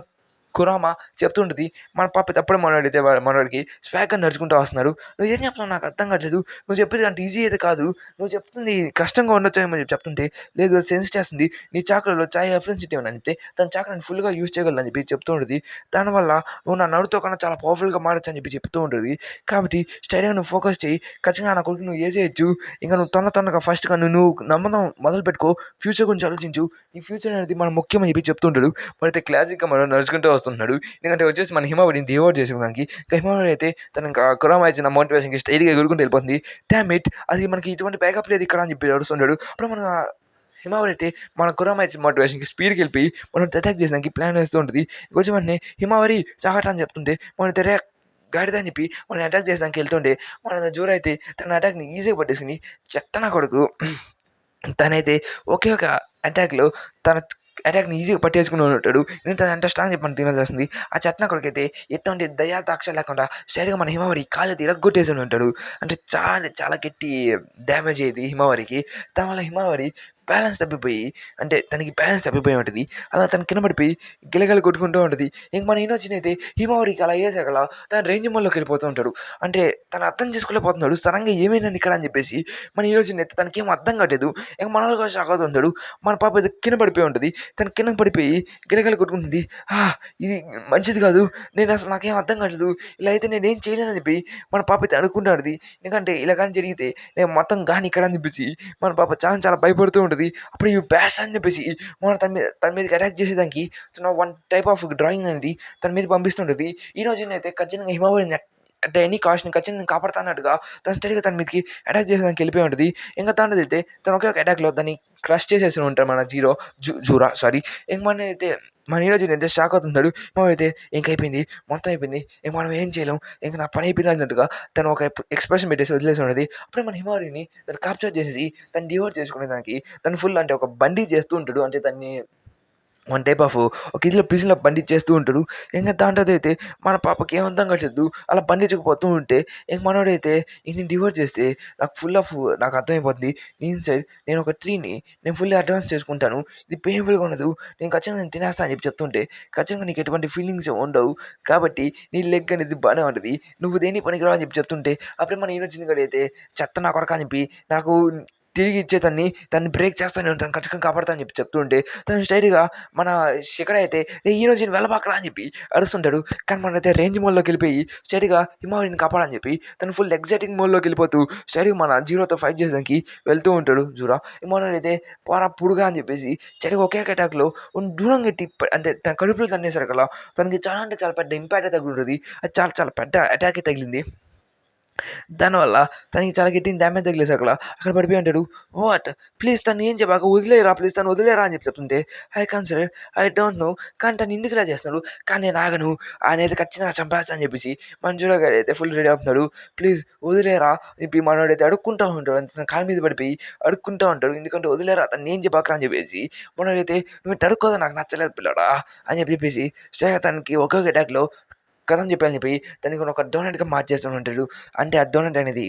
కురామా చెప్తుంటది. మన పాప అప్పుడే మనోడైతే మనోడికి స్వాగ్‌గా నడుచుకుంటూ వస్తున్నాడు. "నువ్వు ఏం చెప్తున్నావు నాకు అర్థం కావట్లేదు. నువ్వు చెప్పేది అంత ఈజీ అయితే కాదు. నువ్వు చెప్తుంది కష్టంగా ఉండొచ్చేమో" అని చెప్తుంటే, "లేదు అది సెన్స్ చేస్తుంది. నీ చాకరాలో చాయ్ ఎఫిషియన్సీ అని చెప్తే తన చాకరాని ఫుల్‌గా యూజ్ చేయగలదని" చెప్పి చెప్తూ ఉంటది. దానివల్ల "నువ్వు నా నడుతో కన్నా చాలా పవర్‌ఫుల్‌గా మారొచ్చు" అని చెప్పి చెప్తూ ఉంటది. కాబట్టి స్టడీగా నువ్వు ఫోకస్ చెయ్యి. ఖచ్చితంగా నా కొడుకుని నువ్వు ఏసేయొచ్చు. ఇంక నువ్వు తొందరగా ఫస్ట్‌గా నువ్వు నమ్మడం మొదలుపెట్టుకో. ఫ్యూచర్ గురించి ఆలోచించు. నీ ఫ్యూచర్ అనేది మనకు ముఖ్యం అని చెప్పి చెప్తుంటాడు. వాడైతే క్లాసిక్‌గా మనోడు నడుచుకుంటూ వస్తున్నాడు. ఎందుకంటే వచ్చేసి మన హిమవాడిని డివోర్స్ చేసేదానికి. ఇంకా హిమవాడి అయితే తను ఇంకా కురామా ఇచ్చిన మోటివేషన్‌కి స్ట్రెయిట్‌గా ఎగురుకుంటూ వెళ్ళిపోతుంది. Damn it! అది మనకి ఇటువంటి బ్యాకప్ లేదు ఇక్కడ అని చెప్పి అరుస్తుంటాడు. అప్పుడు మన హిమవారి అయితే మన కురామా ఇచ్చిన మోటివేషన్‌కి స్పీడ్‌కెళ్ళిపోయి మనల్ని అటాక్ చేసేదానికి ప్లాన్ వేస్తూ ఉంటది. వచ్చే వెంటనే హిమవారి చాహట అని చెప్తుంటే మనైతే గాడిద అని చెప్పి మనల్ని అటాక్ చేసేదానికి వెళ్తుంటే మన జోరు అయితే తన అటాక్‌ని ఈజీగా పట్టేసుకొని చెత్త నా కొడుకు తనైతే ఒకే ఒక అటాక్‌లో తన అటాక్‌ని ఈజీగా పట్టేసుకొని ఉంటాడు. ఎందుకంటే అంత స్ట్రాంగ్ చెప్పి మనకు తెలియాల్సింది. ఆ చెత్త నా కొడుకైతే ఎటువంటి దయ దాక్ష లేకుండా స్ట్రెయిట్‌గా మన హిమవారి కాళ్ళైతే ఇరగ్గొట్టేసుకొని ఉంటాడు. అంటే చాలా అంటే చాలా గట్టి డ్యామేజ్ అయ్యేది హిమవారికి. దానివల్ల హిమవారి బ్యాలెన్స్ తప్పిపోయి అంటే తనకి బ్యాలెన్స్ తప్పిపోయి ఉంటది. అలా తను కింద పడిపోయి గిలగిల కొట్టుకుంటూ ఉంటది. ఇంక మన ఇనోచిన్ అయితే హిమవారికి అలా అయ్యేసకల తను రేంజ్ మోడ్‌లోకెళ్ళిపోతూ ఉంటాడు. అంటే తను అర్థం చేసుకోలేకపోతున్నాడు. సడెన్‌గా ఏమైందండి ఇక్కడ అని చెప్పేసి మన ఇనోచిన్ అయితే తనకేం అర్థం కావట్లేదు. ఇంక మనోళ్ళు కూడా షాక్ అవుతుంటాడు. మన పాప అయితే కింద పడిపోయి ఉంటది. తను కింద పడిపోయి గిలగిల కొట్టుకుంటుంది. ఇది మంచిది కాదు. నేనసలు నాకేం అర్థం కావట్లేదు. ఇలా అయితే నేనేం చేయలేనని చెప్పి మన పాప అయితే అనుకుంటా ఉంటది. ఎందుకంటే ఇలా గాని జరిగితే నేను మొత్తం గాని ఇక్కడ అని చెప్పేసి మన పాప చాలా చాలా భయపడుతూ ఉంటది. అప్పుడు ఈ బ్యాష్ అని చెప్పేసి మనం తన మీదకి అటాక్ చేసేదానికి వన్ టైప్ ఆఫ్ డ్రాయింగ్ అనేది తన మీద పంపిస్తుంటది. ఈ రోజునైతే ఖచ్చితంగా హిమవారిని అట్ ఎనీ కాస్ట్‌ని ఖచ్చితంగా నేను కాపాడుతా తను స్ట్రెయిట్‌గా తన మీదకి అటాక్ చేసేదానికి వెళ్ళిపోయి ఉంటది. ఇంక దానిదైతే తను ఒకే ఒక అటాక్‌లో దాన్ని క్రష్ చేసేసి ఉంటాడు మన జూరా సారీ. ఇంక మనైతే మన హీరో అయితే షాక్ అవుతుంటాడు. మావైతే ఇంక అయిపోయింది. మొత్తం అయిపోయింది. ఇంక మనం ఏం చేయలేం. ఇంక నా పని అయిపోయింది అన్నట్టుగా తను ఒక ఎక్స్‌ప్రెషన్ పెట్టేసి వదిలేసి ఉన్నది. అప్పుడే మన హిమవారిని తను క్యాప్చర్ చేసేసి తను డివోర్ చేసుకునేదానికి తను ఫుల్ అంటే ఒక బండీ చేస్తూ ఉంటాడు. అంటే తన్ని వన్ టైప్ ఆఫ్ ఒక ఇదిలో ప్రిజన్‌లో బంధించేస్తూ ఉంటాడు. ఇంక దాంట్లోదైతే మన పాపకి ఏం అర్థం కావట్లేదు. అలా బంధించకపోతూ ఉంటే ఇంక మనోడైతే ఈడిని డివోర్స్ చేస్తే నాకు ఫుల్ ఆఫ్ నాకు అర్థమైపోద్ది. నేను ఒక ట్రీని నేను ఫుల్లీ అడ్వాన్స్ చేసుకుంటాను. ఇది పెయిన్‌ఫుల్‌గా ఉండదు. నేను ఖచ్చితంగా నేను తినేస్తా అని చెప్పి చెప్తుంటే, ఖచ్చితంగా నీకు ఎటువంటి ఫీలింగ్స్ ఉండవు. కాబట్టి నీ లెగ్ అనేది బానే ఉంటది. నువ్వు దేనికి పనికిరావు అని చెప్పి చెప్తుంటే, అప్పుడే మన ఇనోచిన్ గాడైతే చెత్త నా కొడకా అని చెప్పి నాకు తిరిగి ఇచ్చేదాన్ని తనని బ్రేక్ చేస్తానే ఉంటాను. ఖచ్చితంగా కాపాడుతా అని చెప్పి చెప్తూ ఉంటే, తను స్ట్రెయిట్‌గా మన శిఖర్ అయితే "రేయ్ ఈరోజు వెళ్ళబాకరా" అని చెప్పి అరుస్తుంటాడు. కానీ మనమైతే రేంజ్ మోడ్‌లోకెళ్ళిపోయి స్ట్రెయిట్‌గా హిమవారిని కాపాడని చెప్పి తను ఫుల్ ఎక్సైటింగ్ మోడ్‌లోకెళ్ళిపోతూ స్ట్రెయిట్‌గా మన జీరోతో ఫైట్ చేసేదానికి వెళ్తూ ఉంటాడు జూరా. మనోడైతే "పోరా పుడుగా" అని చెప్పేసి స్ట్రెయిట్‌గా ఒకే ఒక అటాక్‌లో దూరంగా అంటే తన కడుపులో తన్నేసాడు కదా! తనకి చాలా అంటే చాలా పెద్ద ఇంపాక్టే తగిలుంటది. అది చాలా చాలా పెద్ద అటాకే తగిలింది. దానివల్ల తనకి చాలా గట్టిగా డ్యామేజ్ తగిలేసకల అక్కడ పడిపోయి ఉంటాడు. వాట్ ప్లీజ్ తను ఏం చెప్పాక వదిలేయరా ప్లీజ్ తను వదిలేయరా అని చెప్పి చెప్తుంటే I consider I don't know కానీ తను ఎందుకు ఇలా చేస్తున్నాడు కానీ నేను ఆగను ఆయన అయితే ఖచ్చితంగా చంపేస్తా అని చెప్పేసి మంజులా గారు అయితే ఫుల్ రెడీ అవుతున్నాడు. ప్లీజ్ వదిలేరా అని చెప్పి మనోడైతే అడుక్కుంటా ఉంటాడు. అంతే తన కాళ్ళ మీద పడిపోయి అడుక్కుంటా ఉంటాడు. ఎందుకంటే వదిలేరా తను ఏం చెప్పాకరా అని చెప్పేసి మనోడైతే నువ్వు ఇట్ట అడుక్కోదా నాకు నచ్చలేదు పిల్లడా అని చెప్పేసి తనకి ఒక్కొక్క అటాక్‌లో కథం చెప్పాలని చెప్పి దాన్ని ఒక డోనట్‌గా మార్చేస్తూ ఉంటాడు. అంటే ఆ డోనట్ అనేది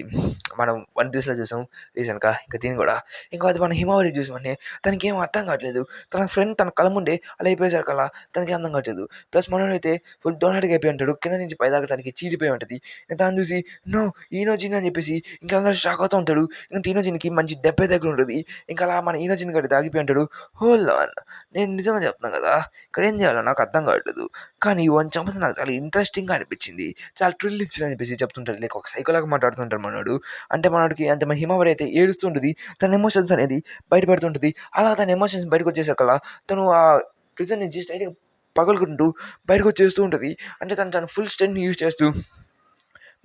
మనం 'వన్ పీస్‌లో' చూసాం రీసెంట్‌గా. ఇంక దీన్ని గూడా. ఇంకో అది మన 'హిమవారి' చూసామంటే తనకేం అర్థం కావట్లేదు. తన ఫ్రెండ్ తన కళ్ళ ముందే అలా అయిపోయేసరికల్లా తనకేం అర్థం కావట్లేదు. ప్లస్ మనోడైతే ఫుల్ డోనట్‌గా అయిపోయి ఉంటాడు. కింద నుంచి పైదాకా తనకి చీలిపోయి ఉంటది. దాన్ని చూసి నో ఈనోజిన్ అని చెప్పేసి ఇంకా అందరూ షాక్ అవుతూ ఉంటాడు. ఇంక ఈనోజిన్‌కి మంచి దెబ్బే తగిలుంటది. ఇంకా అలా మన ఈనోజిన్ గాడు ఆగిపోయి ఉంటాడు. హోల్డ్ ఆన్ నేను నిజంగా చెప్తున్నా కదా! ఇక్కడ ఏం చేయాలో నాకు అర్థం కావట్లేదు. కానీ వాడిని చంపితే నాకు చాలా ఇంట్రెస్టింగ్‌గా అనిపించింది. చాలా థ్రిల్ ఇచ్చింది అనిపించి చెప్తుంటాడు. లైక్ ఒక సైకోలాగా మాట్లాడుతుంటాడు మనోడు. అంటే మనోడికి అంటే మన హిమవరి అయితే ఏడుస్తూ ఉంటది. తన ఎమోషన్స్ అనేది బయట పెడుతుంటది. అలా తన ఎమోషన్స్ బయటకొచ్చేసరికల్లా తను ఆ ప్రిజన్ నుంచి స్ట్రెయిట్‌గా పగలుకుంటూ బయటకొచ్చేస్తూ ఉంటది. అంటే తన ఫుల్ స్ట్రెంగ్త్‌ని యూజ్ చేస్తూ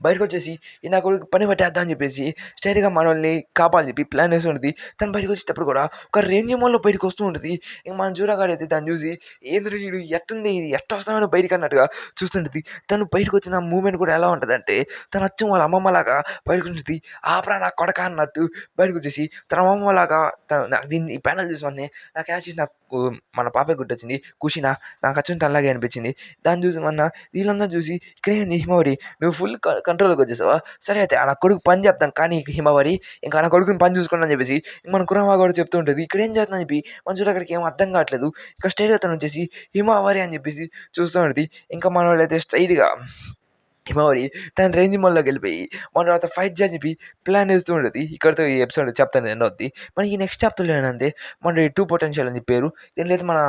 బయటకొచ్చేసి ఈ నా కొడుకుకి పని పట్టేద్దాం అని చెప్పేసి స్ట్రెయిట్‌గా మనోళ్ళని కాపాలని చెప్పి ప్లాన్ ఏసి ఉంటది. తను బయటకొచ్చేటప్పుడు కూడా ఒక రేంజ్ మోడ్‌లో బయటకొస్తూ ఉంటది. ఇంక మన జూరా గాడైతే దాన్ని చూసి ఏందిరా ఈడు ఎట్టుంది ఇది ఎట్టొస్తున్నాడు బయటికి అన్నట్టుగా చూస్తుంటది. తను బయటకొచ్చిన మూవ్‌మెంట్ కూడా ఎలా ఉంటదంటే తను అచ్చం వాళ్ళ అమ్మమ్మలాగా బయటకొచ్చేసి ఆపరా నా కొడకా అన్నట్టు బయటకొచ్చేసి తన అమ్మమ్మలాగా నాకు దీన్ని ఈ ప్యానెల్ చూసి వెంటనే నాకు యాక్చువల్లీ నాకు మన పాపే గుర్తొచ్చింది. ఖుషినా నాకు అచ్చం తనలాగే అనిపించింది. దాన్ని చూసి మొన్న వీళ్ళందరూ చూసి ఇక్కడేంది హిమవరి నువ్వు ఫుల్ కంట్రోల్‌లోకి వచ్చేసావా? సరే అయితే ఆ నా కొడుకు పని చెప్తాం కానీ హిమవరి ఇంకా నా కొడుకుని పని చూసుకోండి అని చెప్పేసి మన కురమ్మ కూడా చెప్తూ ఉంటది. ఇక్కడేం చేస్తుందని చెప్పి మన అక్కడికి ఏం అర్థం కావట్లేదు. ఇంకా స్ట్రెయిట్‌గా తను వచ్చేసి హిమవరి అని చెప్పేసి చూస్తూ ఉంటది. ఇంకా మనోళ్ళైతే స్ట్రెయిట్‌గా హిమవరి తన రేంజ్ మోడ్‌లోకెళ్ళిపోయి మన తర్వాత ఫైట్ చేయాలని చెప్పి ప్లాన్ ఏస్తూ ఉంటది. ఇక్కడితో ఈ ఎపిసోడ్ చాప్టర్ ఎండ్ అవుద్ది. మనకి నెక్స్ట్ చాప్టర్‌లో ఏంటంటే మనకి 2 పొటెన్షియల్ అని చెప్పారు. దీంట్లో అయితే మన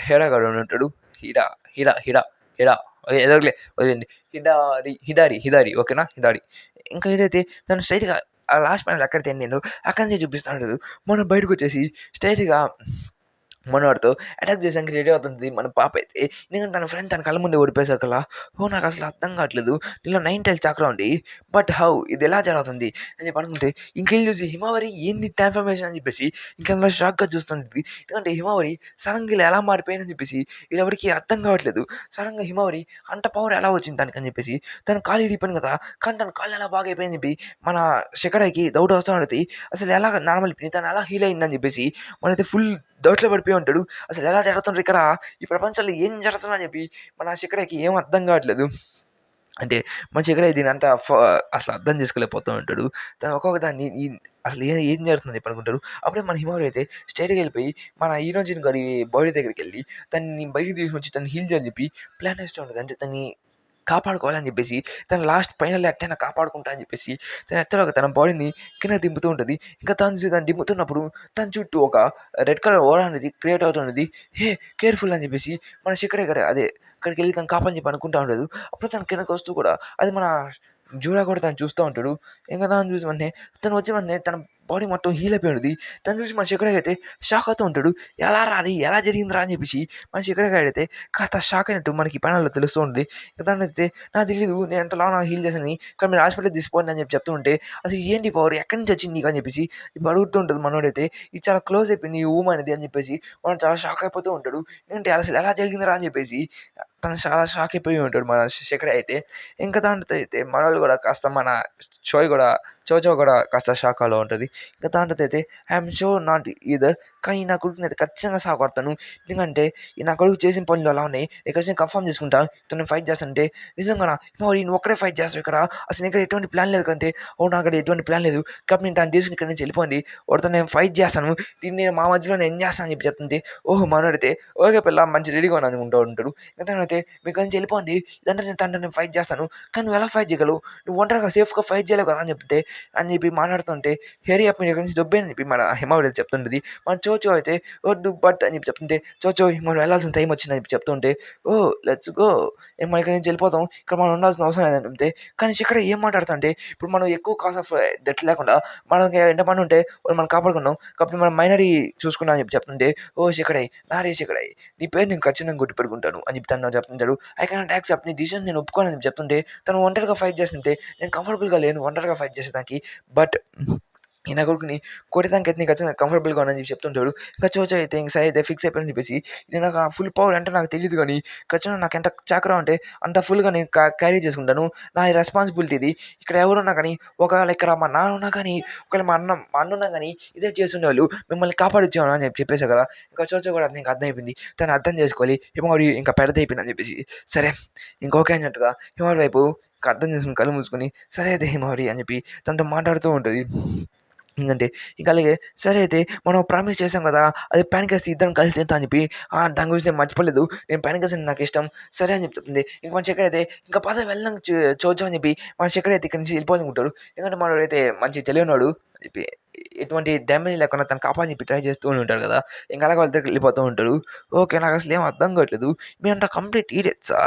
హేడా గాడు ఉంటాడు. హిడా హిడా హిడా హిడా ఏదోకలే వదిలేయండి. హిదారి ఓకేనా? హిదారి. ఇంకా ఏదైతే తను స్ట్రెయిట్‌గా ఆ లాస్ట్ ప్యానెల్ ఎక్కడైతే ఎండ్ అయిందో అక్కడి నుంచి చూపిస్తా ఉంటాడు. మనం బయటకొచ్చేసి స్ట్రెయిట్‌గా మనోడితో అటాక్ చేయడానికి రెడీ అవుతుంది మన పాప అయితే. ఎందుకంటే తన ఫ్రెండ్ తన కళ్ళ ముందే ఓడిపోయేసరికల్లా నాకసలు అర్థం కావట్లేదు. దీనిలో 9 టైల్ చక్రా ఉంది. బట్ హౌ ఇది ఎలా జరుగుతుంది అని చెప్పి అనుకుంటే ఇంకెళ్ళి చూసి హిమవరి ఏంది ట్రాన్స్‌ఫర్మేషన్ అని చెప్పేసి ఇంక అందులో షాక్‌గా చూస్తుంటది. ఎందుకంటే హిమవరి సడెన్‌గా ఇలా ఎలా మారిపోయిందని చెప్పేసి వీళ్ళెవరికీ అర్థం కావట్లేదు. సడెన్‌గా హిమవరి అంత పవర్ ఎలా వచ్చింది తనకని చెప్పేసి తన కాలు ఇరిగిపోయింది కదా! కానీ తన కాళ్ళు ఎలా బాగా అయిపోయాయని చెప్పి మన శిఖరాకి డౌట్ వస్తా ఉంటది. అసలు ఎలా నార్మల్ అయిపోయింది తను ఎలా హీల్ అయిందని చెప్పేసి మనైతే ఫుల్ డౌట్‌లో పడిపోయి అయిపోయి ఉంటాడు. అసలు ఎలా జరుగుతుంది ఇక్కడ, ఈ ప్రపంచంలో ఏం జరుగుతుందని చెప్పి మన శిఖరకి ఏం అర్థం కావట్లేదు. అంటే మన శిఖర దీనంతా అసలు అర్థం చేసుకోలేకపోతూ ఉంటాడు. తను ఒక్కొక్క దాన్ని అసలు ఏం జరుగుతుందని చెప్పి అనుకుంటారు. అప్పుడే మన హిమవారి అయితే స్ట్రెయిట్‌గా వెళ్ళిపోయి మన హీరోజిన్ గారి బాడీ దగ్గరికెళ్ళి తనని బయటికి తీసుకొచ్చి తనని హీల్ చేయాలని చెప్పి ప్లాన్ వేస్తూ ఉంటది. అంటే తనని కాపాడుకోవాలని చెప్పేసి తను లాస్ట్ ఫైనల్‌లో ఎట్టైనా కాపాడుకుంటా అని చెప్పేసి తను ఎత్తలోక తన బాడీని కిందకి దింపుతూ ఉంటది. ఇంకా తను దింపుతున్నప్పుడు తన చుట్టూ ఒక రెడ్ కలర్ ఓరా అనేది క్రియేట్ అవుతున్నది. హే! కేర్‌ఫుల్ అని చెప్పేసి మన శిఖర్ అదే అక్కడికెళ్ళి తను కాపాడని చెప్పి అనుకుంటా ఉండదు. అప్పుడు తను కిందకొస్తూ కూడా అది మన జూడా కూడా తను చూస్తూ ఉంటాడు. ఇంక దాన్ని చూసి వెంటనే తను వచ్చి వెంటనే తన బాడీ మొత్తం హీల్ అయిపోయి ఉంటది. తను చూసి మన శిఖర్ అయితే షాక్ అవుతూ ఉంటాడు. ఎలా రా అది ఎలా జరిగిందిరా అని చెప్పేసి మన శిఖర్ అయితే కాస్త షాక్ అయినట్టు మనకి ప్యానెల్‌లో తెలుస్తూ ఉంటది. దాన్నైతే నాకు తెలీదు నేను ఎంతలాగా హీల్ చేశానని. కానీ మీరు హాస్పిటల్‌కి తీసుకుపోండి అని చెప్పి చెప్తూ ఉంటే అసలు ఏంటి పవర్ ఎక్కడి నుంచి వచ్చింది నీకు అని చెప్పేసి ఇప్పుడు అడుగుతూ ఉంటది మనోడైతే. ఇది చాలా క్లోజ్ అయిపోయింది ఈ ఊమ అనేది అని చెప్పేసి వాడు చాలా షాక్ అయిపోతూ ఉంటాడు. ఏంటి అసలు ఎలా జరిగిందిరా అని చెప్పేసి తను చాలా షాక్ అయిపోయి ఉంటాడు మన శిఖర్ అయితే. ఇంకా దాంతో అయితే మనోళ్ళు కూడా కాస్త మన షోయ్ కూడా చోచో కూడా కాస్త షాక్‌లో ఉంటది. ఇంకా దాంతో అయితే ఐయామ్ షూర్ నాట్ ఈదర్ కానీ నా కొడుకునైతే ఖచ్చితంగా సావగొడతాను. ఎందుకంటే నా కొడుకు చేసిన పనులు అలా ఉన్నాయి. నేను ఖచ్చితంగా కన్ఫర్మ్ చేసుకుంటా. ఇతను ఫైట్ చేస్తానంటే నిజంగానా? మరి నువ్వు ఒక్కడే ఫైట్ చేస్తావు ఇక్కడ. అసలు నీకు ఎటువంటి ప్లాన్ లేదు కంటే అవును నాకైతే ఎటువంటి ప్లాన్ లేదు. కాబట్టి నేను దాన్ని తీసుకొని ఇక్కడి నుంచి వెళ్ళిపోండి. వాడితో నేను ఫైట్ చేస్తాను. దీన్ని నేను మా మధ్యలో నేను ఎంజాయ్ చేస్తాను అని చెప్పి చెప్తుంటే ఓహో! మనోడైతే ఓకే పిల్ల మంచి రెడీగా ఉన్నాను అనుకుంటూ ఉంటాడు. ఇతనైతే మీ ఇక్కడి నుంచి వెళ్ళిపోండి. లేదంటే తనతో నేను ఫైట్ చేస్తాను. కానీ నువ్వు ఎలా ఫైట్ చేయగలవు? నువ్వు ఒంటరిగా సేఫ్‌గా ఫైట్ చేయలేవు కదా! అని చెప్పి మాట్లాడుతుంటే హేరీ అప్ మీరు ఇక్కడి నుంచి దొబ్బేయ్ అని చెప్పి మన హిమవారి చెప్తుంటది. మన చోచో అయితే వద్దు బట్ అని చెప్పి చెప్తుంటే చోచో మనం వెళ్ళాల్సిన టైం వచ్చిందని చెప్పి చెప్తుంటే ఓహ్! లెట్స్ గో మనం ఇక్కడి నుంచి వెళ్ళిపోతాం. ఇక్కడ మనం ఉండాల్సిన అవసరం లేదని చెప్తే కానీ శిఖర్ ఏం మాట్లాడుతాడంటే ఇప్పుడు మనం ఎక్కువ కాస్ట్ ఆఫ్ డెత్ లేకుండా మనకి ఎంతమంది ఉంటే వాళ్ళు మనం కాపాడుకున్నాం. కాబట్టి మనం మైనరీ చూసుకున్నాం అని చెప్పి చెప్తుంటే ఓహ్! శిఖరయ్ నారే శిఖరయ్ నీ పేరు నేను ఖచ్చితంగా గుర్తుపెట్టుకుంటాను అని చెప్పి తను చెప్తుంటాడు. ఐ కెనాట్ యాక్సెప్ట్ నీ డిసిషన్ నేను ఒప్పుకోను అని చెప్పి చెప్తుంటే తను ఒంటరిగా ఫైట్ చేస్తుంటే నేను కంఫర్టబుల్‌గా లేను ఒంటరిగా ఫైట్ చేసేదానికి. బట్ నా కొడుకుని కొట్టేదానికైతే నీకు ఖచ్చితంగా కంఫర్టబుల్‌గా ఉన్నానని చెప్పి చెప్తుంటాడు. ఇంకా చోచో అయితే ఇంక సరే అయితే ఫిక్స్ అయిపోయానని చెప్పేసి ఇది నాకు ఆ ఫుల్ పవర్ అంటే నాకు తెలీదు గానీ ఖచ్చితంగా నాకు ఎంత చాకరా ఉంటే అంత ఫుల్‌గా నేను క్యారీ చేసుకుంటాను. నా రెస్పాన్సిబిలిటీ ఇది. ఇక్కడ ఎవరున్నా కానీ ఒకవేళ ఇక్కడ మా నాన్న ఉన్నా కానీ ఒకవేళ మా అన్న ఉన్నా గానీ ఇదే చేసుండేవాళ్ళు. మిమ్మల్ని కాపాడొచ్చేవాడు అని చెప్పి చెప్పేసా కదా! ఇంకా చోచో కూడా నీకు అర్థమైపోయింది. తను అర్థం చేసుకోవాలి. హిమవారి ఇంకా పెద్దదయిపోయిందని చెప్పేసి సరే ఇంక ఓకే అన్నట్టుగా హిమవారి వైపు ఇంక అర్థం చేసుకొని కళ్ళు మూసుకొని సరే అయితే హిమవారి అని చెప్పి తనతో మాట్లాడుతూ ఉంటది. ఎందుకంటే ఇంక అలాగే సరే అయితే మనం ప్రామిస్ చేసాం కదా! అది పాన్‌కేసి ఇద్దరం కలిసి తింటాం అని చెప్పి దాని గురించి నేను మర్చిపోలేదు. నేను పాన్‌కేస్ అంటే నాకిష్టం. సరే అని చెప్పి చెప్తుంది. ఇంక మన శేఖర్ అయితే ఇంక పద వెళ్దాం చూద్దాం అని చెప్పి మన శేఖర్ అయితే ఇక్కడి నుంచి వెళ్ళిపోవాలనుకుంటాడు. ఎందుకంటే మనోడైతే మంచి తెలివైనోడు అని చెప్పి ఎటువంటి డ్యామేజ్ లేకుండా తనని కాపాడని చెప్పి ట్రై చేస్తూ ఉంటాడు కదా! ఇంక అలాగే వాళ్ళ దగ్గరికి వెళ్ళిపోతూ ఉంటాడు. ఓకే. నాకసలు ఏం అర్థం కావట్లేదు. మీరంతా కంప్లీట్ ఈడియట్సా?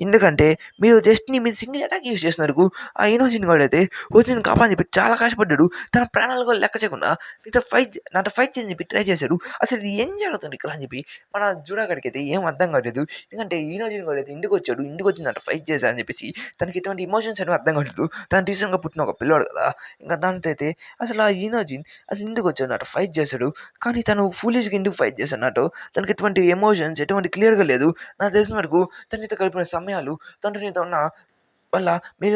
ఎందుకంటే మీరు జస్ట్‌ని మీరు సింగిల్ అటాక్ యూజ్ చేసినందుకు ఆ ఇన్నోసెంట్ గాడైతే వచ్చి నిన్ను కాపాడని చెప్పి చాలా కష్టపడ్డాడు. తన ప్రాణాలు కూడా లెక్క చేయకుండా నాతో ఫైట్ చేయని చెప్పి ట్రై చేశాడు. అసలు ఇది ఏం జరుగుతుంది ఇక్కడ అని చెప్పి మన జూడా గాడికైతే ఏం అర్థం కావట్లేదు. ఎందుకంటే ఇన్నోసెంట్ గాడైతే ఇంటికొచ్చాడు. ఇంటికొచ్చి నాతో ఫైట్ చేశా అని చెప్పేసి తనకి ఎటువంటి ఎమోషన్స్ అనేవి అర్థం కావట్లేదు. తను రీసెంట్‌గా పుట్టిన ఒక పిల్లోడు కదా! ఇంక దాంతో అయితే అసలు ఆ ఇన్నోజిన్ అసలు ఎందుకొచ్చాడు నాతో ఫైట్ చేశాడు. కానీ తను ఫూలిష్‌గా ఎందుకు ఫైట్ చేశాడు నాతో? తనకి ఎటువంటి ఎమోషన్స్ ఎటువంటి క్లియర్‌గా లేదు. నాకు తెలిసిన వరకు తను నీతో గడిపిన సమయాలు, తనతో నీతో ఉన్న వల్ల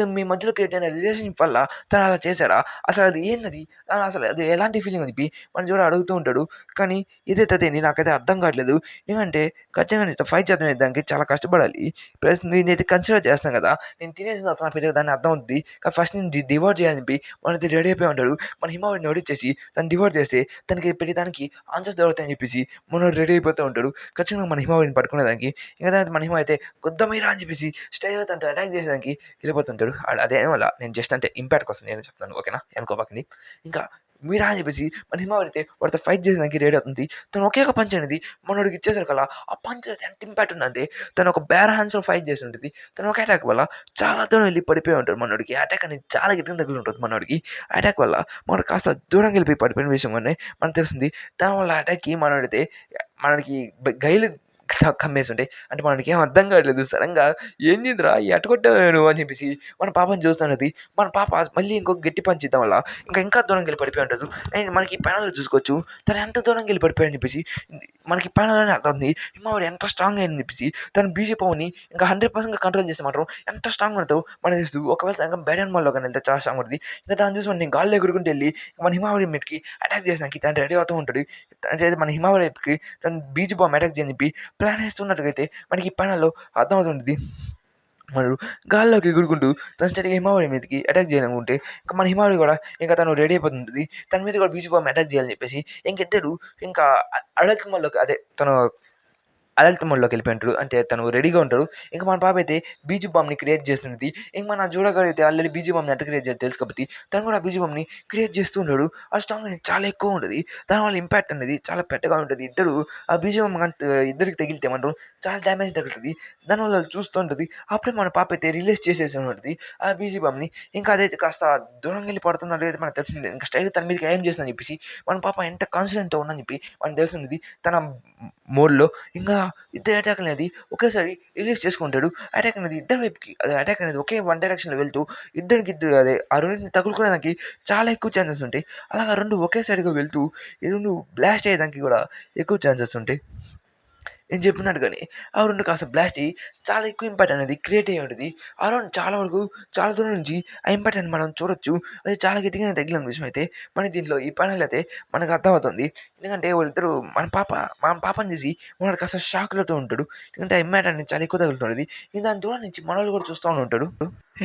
మీ మధ్యలో క్రియేట్ అయిన రిలేషన్‌షిప్ వల్ల తను అలా చేశాడా? అసలు అది ఏందది? అసలు అది ఎలాంటి ఫీలింగ్ అని చెప్పి మన జూడ అడుగుతూ ఉంటాడు. కానీ ఇదైతే అదేంది నాకైతే అర్థం కావట్లేదు. ఏమంటే ఖచ్చితంగా నీతో ఫైట్ చేద్దాం దానికి చాలా కష్టపడాలి. ప్లస్ నేనైతే కన్సిడర్ చేస్తున్నాను కదా! నేను తినేసిన తర్వాత నాకు పెద్దగా దాన్ని అర్థం అవుద్ది. కానీ ఫస్ట్ నేను డివోర్స్ చేయాలని చెప్పి మనైతే రెడీ అయిపోయి ఉంటాడు. మన హిమవారిని ఓడించేసి తను డివోర్స్ చేస్తే తనకి ప్రతిదానికి ఆన్సర్స్ దొరుకుతాయని చెప్పేసి మనోడు రెడీ అయిపోతూ ఉంటాడు. ఖచ్చితంగా మన హిమవారిని పట్టుకునేదానికి. ఇంక తర్వాత మన హిమ అయితే "కొద్దమయ్యరా" అని చెప్పేసి స్టైల్‌గా తనతో అటాక్ చేసేదానికి వెళ్ళిపోతుంటాడు. అదేం అలా నేను జస్ట్ అంటే ఇంపాక్ట్ కోసం నేను చెప్తున్నాను. ఓకేనా? అనుకోబాకండి. ఇంకా మీరా అని చెప్పేసి మన హిమవారి అయితే వాడితో ఫైట్ చేసేదానికి రెడీ అవుతుంది. తను ఒకే ఒక పంచ్ అనేది మనోడికి ఇచ్చేసరికల్లా ఆ పంచ్ అయితే ఎంత ఇంపాక్ట్ ఉందంటే తను ఒక బేర్ హ్యాండ్స్‌లో ఫైట్ చేసి ఉంటది. తను ఒక అటాక్ వల్ల చాలా దూరం వెళ్లి పడిపోయి ఉంటాడు మనోడికి. ఆ అటాక్ అనేది చాలా గట్టిగా తగిలి ఉంటుంది మనోడికి. ఆ అటాక్ వల్ల మనోడు కాస్త దూరంగా వెళ్ళిపోయి పడిపోయిన విషయం వల్లనే మనకు తెలిసింది. దానివల్ల ఆ అటాక్‌కి మనోడైతే మనడికి గైలు కమ్మేసుంటాయి. అంటే మనకేం అర్థం కావట్లేదు. సడెన్‌గా "ఏందిదిరా ఎట్ట కొట్టావే నువ్వు" అని చెప్పేసి మన పాపని చూస్తున్నది. మన పాప మళ్ళీ ఇంకొక గట్టి పంచ్ ఇద్దాం వల్ల ఇంకా దూరంకెళ్ళి పడిపోయి ఉంటది. అండ్ మనకి ప్యానెల్‌లో చూసుకోవచ్చు. తను ఎంత దూరంకెళ్ళి పడిపోయాడని చెప్పేసి మనకి ప్యానెల్‌లోనే అర్థమవుతుంది. హిమవారి ఎంత స్ట్రాంగ్ అయిందని చెప్పేసి తను బీజీ పవర్‌ని ఇంకా 100% కంట్రోల్ చేస్తే మాత్రం ఎంత స్ట్రాంగ్‌గా ఉంటదో మనకు తెలుసు. ఒకవేళ తనక బ్యాడ్ మోడ్‌లో గాని వెళ్తే చాలా స్ట్రాంగ్ ఉంటది. ఇంకా దాన్ని చూసి మనం గాల్లో ఎగురుకుంటూ ఎళ్లి మన హిమవారి మీదకి అటాక్ చేసినానికి తను రెడీ అవుతూ ఉంటాడు. అంటే మన హిమవారి వైపుకి తను బీజీ బాంబ్ అటాక్ చేయని చెప్పి ప్లాన్ ఏస్తున్నట్టుగయితే మనకి ఈ ప్యానెల్‌లో అర్థమవుతుంటది. వాడు గాల్లోకి ఎగురుకుంటూ తను స్ట్రెయిట్‌గా హిమవారి మీదకి అటాక్ చేయాలనుకుంటే, ఇంక మన హిమవారి గూడా ఇంక తను రెడీ అయిపోతుంటది. తన మీద కూడా బీచ్ బాంబ్ అటాక్ చేయాలని చెప్పేసి ఇంకిద్దరు ఇంకా అడల్ట్ మోడ్‌లోకి అదే తను అలర్ట్ మోడ్‌లోకెళ్ళిపోయి ఉంటాడు. అంటే తను రెడీగా ఉంటాడు. ఇంక మన పాపైతే బీజీ బాంబ్‌ని క్రియేట్ చేస్తున్నది. ఇంక మన జూడగాడైతే ఆల్రెడీ బీజీ బాంబ్‌ని ఎట్ట క్రియేట్ చేయాలో తెలుసు కాబట్టి తను కూడా ఆ బీజీ బాంబ్‌ని క్రియేట్ చేస్తూ ఉన్నాడు. ఆ స్ట్రాంగ్ అనేది చాలా ఎక్కువ ఉంటది. దానివల్ల ఇంపాక్ట్ అనేది చాలా పెద్దగా ఉంటది. ఇద్దరు ఆ బీజీ బాంబ్ గాని ఇద్దరికి తగిలితే మాత్రం చాలా డ్యామేజ్ తగులుతది. దానివల్ల అది చూస్తూ ఉంటది. అప్పుడే మన పాపైతే రిలీజ్ చేసేసి ఉంటది ఆ బీజీ బాంబ్‌ని. ఇంకా అదైతే కాస్త దూరంగెళ్ళి పడుతున్నట్టుగా మనకు తెలిసింది. ఇంక స్ట్రెయిట్‌గా తన మీదకి ఎయిమ్ చేసిందని చెప్పేసి మన పాప ఎంత కాన్ఫిడెంట్‌తో ఉందని చెప్పి మనకు తెలిసుంటది. తన మోడ్‌లో ఇంకా ఇద్దరి అటాక్ అనేది ఒకేసారి రిలీజ్ చేసుకుంటాడు. అటాక్ అనేది ఇద్దరి వైపుకి అదే అటాక్ అనేది ఒకే వన్ డైరెక్షన్‌లో వెళ్తూ ఇద్దరికిద్దరు అదే ఆ రెండిటిని తగులుకోవడానికి చాలా ఎక్కువ ఛాన్సెస్ ఉంటాయి. అలాగా 2 ఒకే సైడ్‌గా వెళ్తూ ఈ 2 బ్లాస్ట్ అయ్యేదానికి కూడా ఎక్కువ ఛాన్సెస్ ఉంటాయి. నేను చెప్పినట్టుగానే ఆ 2 కాస్త బ్లాస్ట్ అయ్యి చాలా ఎక్కువ ఇంపాక్ట్ అనేది క్రియేట్ అయ్యి ఉంటది. ఆ రౌండ్ చాలా వరకు చాలా దూరం నుంచి ఆ ఇంపాక్ట్ అనేది మనం చూడొచ్చు. అది చాలా గట్టిగానే తగిలిన విషయం అయితే మనకి దీంట్లో ఈ ప్యానెల్ అయితే మనకు అర్థమవుతుంది. ఎందుకంటే వాళ్ళిద్దరూ మన పాపని చూసి వాడు కాస్త షాక్‌లోతో ఉంటాడు. ఎందుకంటే ఆ ఇంపాక్ట్ అనేది చాలా ఎక్కువ తగులుతుంటది. ఇంక దాని దూరం నుంచి మనోళ్ళు కూడా చూస్తా ఉంటాడు.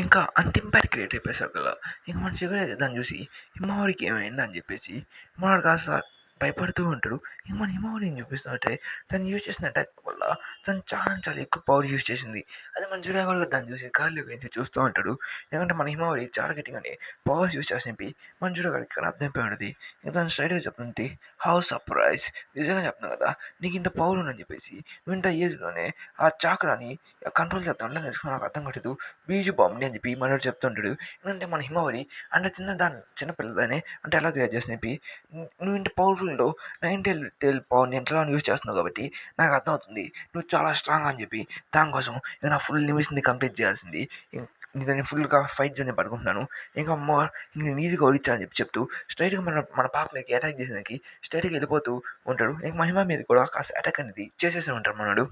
ఇంకా అంత ఇంపాక్ట్ క్రియేట్ అయిపోయేసరికల్లా ఇంక మన చివరి అయితే దాన్ని చూసి హిమవారికి ఏమైందా అని చెప్పేసి మనోడు కాస్త భయపడుతూ ఉంటాడు. ఇంక మన హిమవారి ఏం చూపిస్తుందంటే తను యూజ్ చేసిన అటాక్ వల్ల తను చాలా ఎక్కువ పవర్ యూజ్ చేసింది. అదే మన జూనియర్ కూడా దాన్ని చూసి గాల్లోకి ఎత్తి చూస్తూ ఉంటాడు. ఎందుకంటే మన హిమవారి చాలా గట్టిగానే పవర్స్ యూజ్ చేసి చెప్పి మన జూనియర్ గారికి ఇక్కడ అర్థమైపోయి ఉంటది. ఇంక తను స్ట్రెయిట్‌గా చెప్తుంటే హౌ సర్ప్రైజ్ నిజంగా చెప్తున్నా కదా! నీకు ఇంత పవర్ ఉందని చెప్పేసి నువ్వు ఇంత ఏజ్‌లోనే ఆ చాక్రాని కంట్రోల్ చేద్దాం ఎలా నేర్చుకున్నావో నాకు అర్థం కావట్లేదు. బీజు బాంబ్‌ని అని చెప్పి మనోడు చెప్తుంటాడు. ఎందుకంటే మన హిమవారి అంటే చిన్న పిల్లదాన్ని అంటే ఎలా క్రియేట్ చేసింది చెప్పి నువ్వు ఇంత పవర్‌ఫుల్‌లో 9 టెయిల్ పవర్‌ని ఎట్లా యూజ్ చేస్తున్నావు కాబట్టి నాకు అర్థమవుతుంది. నువ్వు చాలా స్ట్రాంగ్ అని చెప్పి దానికోసం ఇక నా ఫుల్ లిమిట్స్‌ని కంప్లీట్ చేయాల్సింది. నీతో నేను ఫుల్‌గా ఫైట్ జోన్‌ని పడుకుంటున్నాను. ఇంకా మోర్ నేను ఈజీగా ఓడించా అని చెప్పి చెప్తూ స్ట్రెయిట్‌గా మన పాప మీదకి అటాక్ చేసేదానికి స్ట్రెయిట్‌గా వెళ్ళిపోతూ ఉంటాడు. ఇంక మహిమ మీద కూడా కాస్త అటాక్ అనేది చేసేసి ఉంటాడు మనోడు.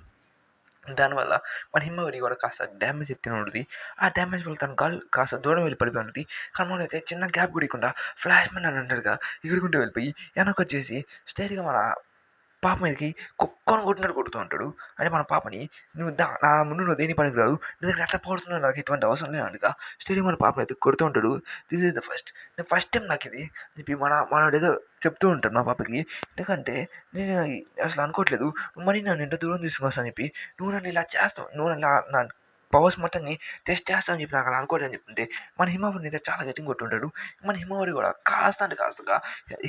దానివల్ల మన హిమవరి కూడా కాస్త డ్యామేజ్ ఎత్తినుంటది. ఆ డ్యామేజ్ వల్ల తన కాళ్ళు కాస్త దూరం వెళ్ళిపోయి ఉంటది. కానీ మనమైతే చిన్న గ్యాప్ కూడా ఇయ్యకుండా ఫ్లాష్ మ్యాన్ అన్నట్టుగా ఎగురుకుంటూ వెళ్ళిపోయి వెనక్కొచ్చేసి స్ట్రెయిట్‌గా మన పాప మీదకి కుక్కని కొట్టినట్టు కొడుతూ ఉంటాడు. అంటే మన పాపని "నువ్వు నా ముందు నువ్వు దేనికి పనికిరావు. నీ దగ్గర ఎట్లా పవర్స్ ఉన్నాయో నాకు ఎటువంటి అవసరం లేదు" అన్నట్టుగా స్ట్రెయిట్‌గా మన పాపనైతే కొడుతూ ఉంటాడు. This is the first time నాకిది అని చెప్పి మనోడేదో చెప్తూ ఉంటాడు మా పాపకి. ఎందుకంటే నేను అసలు అనుకోవట్లేదు మరి నన్ను ఇంత దూరం తీసుకొస్తా అని చెప్పి నువ్వు నన్ను ఇలా చేస్తావు. నువ్వు నా పవర్స్ మొత్తాన్ని టెస్ట్ చేస్తావు అని చెప్పి నాకు అలా అనుకోవట్లేదు అని చెప్తుంటే మన హిమవారిని అయితే చాలా గట్టిగా కొట్టుంటాడు. మన హిమవారి కూడా కాస్త అంటే కాస్తగా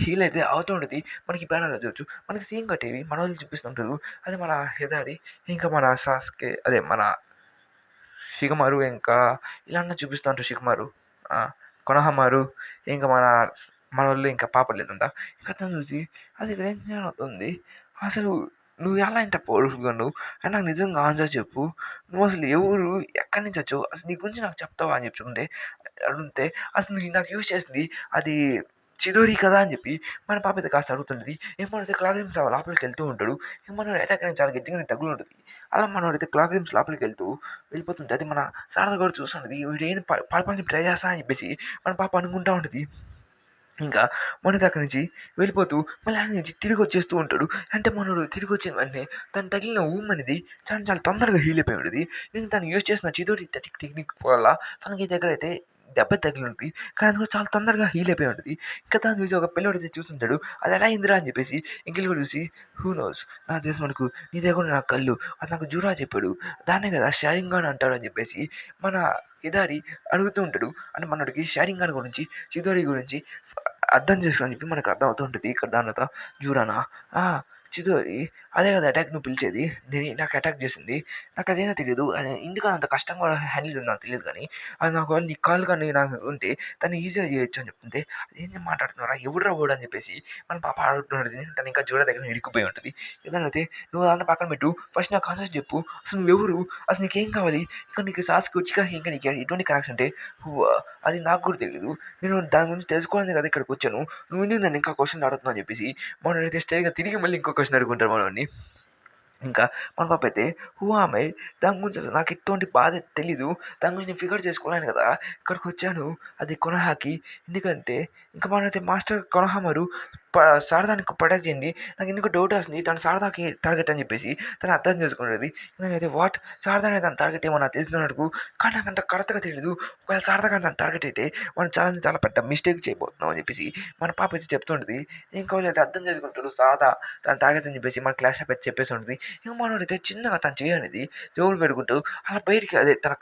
హీల్ అయితే అవుతూ ఉంటది. మనకి బ్యానర్‌లో చూడొచ్చు. మనకి సీన్ కట్టేవి మనోళ్ళు చూపిస్తుంటారు. అది మన హిదారి ఇంకా మన సాస్కే అదే మన షిగమారు ఇంకా ఇలానే చూపిస్తా ఉంటారు షిగమారు. ఆ! కొనోహమారు ఇంకా మనోళ్ళు ఇంకా పాపలేదంట. ఇంకా తను చూసి అది టెన్షన్ అవుతుంది. అసలు నువ్వు ఎలా ఇంత పవర్‌ఫుల్‌గా ఉన్నావు? అని నాకు నిజంగా ఆన్సర్ చెప్పు. నువ్వసలు ఎవరు? ఎక్కడి నుంచి వచ్చావు? అసలు నీ గురించి నాకు చెప్తావా? అని చెప్తుంటే అడిగితే అసలు నువ్వు నాకు యూజ్ చేసింది అది చిదోరి కదా! అని చెప్పి మన పాప అయితే కాస్త అడుగుతుంటది. ఏమనైతే క్లాక్ రూమ్స్ లోపలికెళ్తూ ఉంటాడు. మనోడు అటాక్ అనేది చాలా గట్టిగానే తగులుంటది. అలా మనోడైతే క్లాక్ రూమ్స్ లోపలికెళ్తూ వెళ్ళిపోతుంటే అది మన శారద కూడా చూస్తుంటది. వీడేంటి పడిపోవడానికి ట్రై చేస్తా అని చెప్పేసి మన పాప అనుకుంటా ఉంటది. ఇంకా మనోడు అక్కడి నుంచి వెళ్ళిపోతూ మళ్ళీ ఆడ నుంచి తిరిగొచ్చేస్తూ ఉంటాడు. అంటే మనోడు తిరిగొచ్చిన వెంటనే తను తగిలిన ఊమ్ అనేది చాలా తొందరగా హీల్ అయిపోయి ఉంటది. నేను తను యూజ్ చేసిన చిదోరి టెక్నిక్ వల్ల తనకి దగ్గరైతే దెబ్బ తగిలుంటది. కానీ అది కూడా చాలా తొందరగా హీల్ అయిపోయి ఉంటది. ఇంకా దాన్ని చూసి ఒక పిల్లోడైతే చూసుంటాడు. అది ఎలా అయిందిరా అని చెప్పేసి ఇంకెళ్ళి కూడా చూసి హూ నోస్ నాకు తెలిసి మనకు నీ దగ్గర ఉన్న నా కళ్ళు అది నాకు జురా చెప్పాడు. దాన్నే కదా షారింగాన్ అంటారు అని చెప్పేసి మన హిదారి అడుగుతూ ఉంటాడు. అంటే మనోడికి షారింగాన్ గురించి చిదోరి గురించి అర్థం చేసుకో అని చెప్పి మనకు అర్థమవుతూ ఉంటది. ఇక్కడ దాని తర్వాత జూరానా ఆ! చిదోరి అదే కదా అటాక్ నువ్వు పిలిచేది. నాకు అటాక్ చేసింది. నాకదేమో తెలీదు. ఎందుకని అంత కష్టంగా హ్యాండిల్ చేయాలో నాకు తెలీదు కానీ, అది నాకు నీ కాల్ కానీ నాకు ఉంటే తను ఈజీగా చేయొచ్చు అని చెప్తుంటే, "అదేంది మాట్లాడుతున్నావురా? ఎవడురా వాడు" అని చెప్పేసి మన పాప అడుగుతున్నది. తను ఇంకా జూడ దగ్గర ఇరుక్కుపోయి ఉంటది. ఏదైతే "నువ్వు అదంతా పక్కన పెట్టు. ఫస్ట్ నాకు ఆన్సర్ చెప్పు. అసలు నువ్వెవరు? అసలు నీకేం కావాలి? ఇక్కడ నీకు సాస్‌కి వచ్చిక ఇంకా నీకు ఎటువంటి కనెక్షన్ అంటే హువా అది నాకు కూడా తెలీదు. నేను దాని గురించి తెలుసుకోవడానికే కదా ఇక్కడికొచ్చాను. నువ్వెందుకు నన్ను ఇంకా క్వెషన్‌లు అడుగుతున్నావు" అని చెప్పేసి మనోడైతే స్ట్రెయిట్‌గా తిరిగి మళ్ళీ ఇంకో క్వెషన్ అడుగుంటాడు మనోడిని. ఇంకా మన పాపైతే హూ యామ్ ఐ? దాని గురించి అసలు నాకు ఎటువంటి బాధ తెలీదు. దాని గురించి నేను ఫిగర్ చేసుకోలేను కదా! ఇక్కడికొచ్చాను అది కొనహాకి. ఎందుకంటే ఇంకా మనైతే మాస్టర్ కొనహా ప శారదాని ప్రొటెక్ట్ చేయండి. నాకెందుకో డౌటొస్తుంది. తను శారదాకి టార్గెట్ అని చెప్పేసి తను అర్థం చేసుకున్నది. నేనైతే వాట్? శారదానే తన టార్గెట్ ఏమో నాకు తెలిసినట్టుకు కానీ నాకంత కరెక్ట్‌గా తెలీదు. ఒకవేళ శారద గాని తన టార్గెట్ అయితే మనం చాలా చాలా పెద్ద మిస్టేక్ చేయబోతున్నాం అని చెప్పేసి మన పాప అయితే చెప్తుంటది. ఇంకా వీళ్ళైతే అర్థం చేసుకుంటారు శారద తన టార్గెట్ అని చెప్పేసి మన క్లాస్ అయితే చెప్పేసి ఉంటది. ఇంక మనోడైతే చిన్నగా తను చెయ్యనేది చెవులు పెట్టుకుంటూ అలా బయటికి అదే తన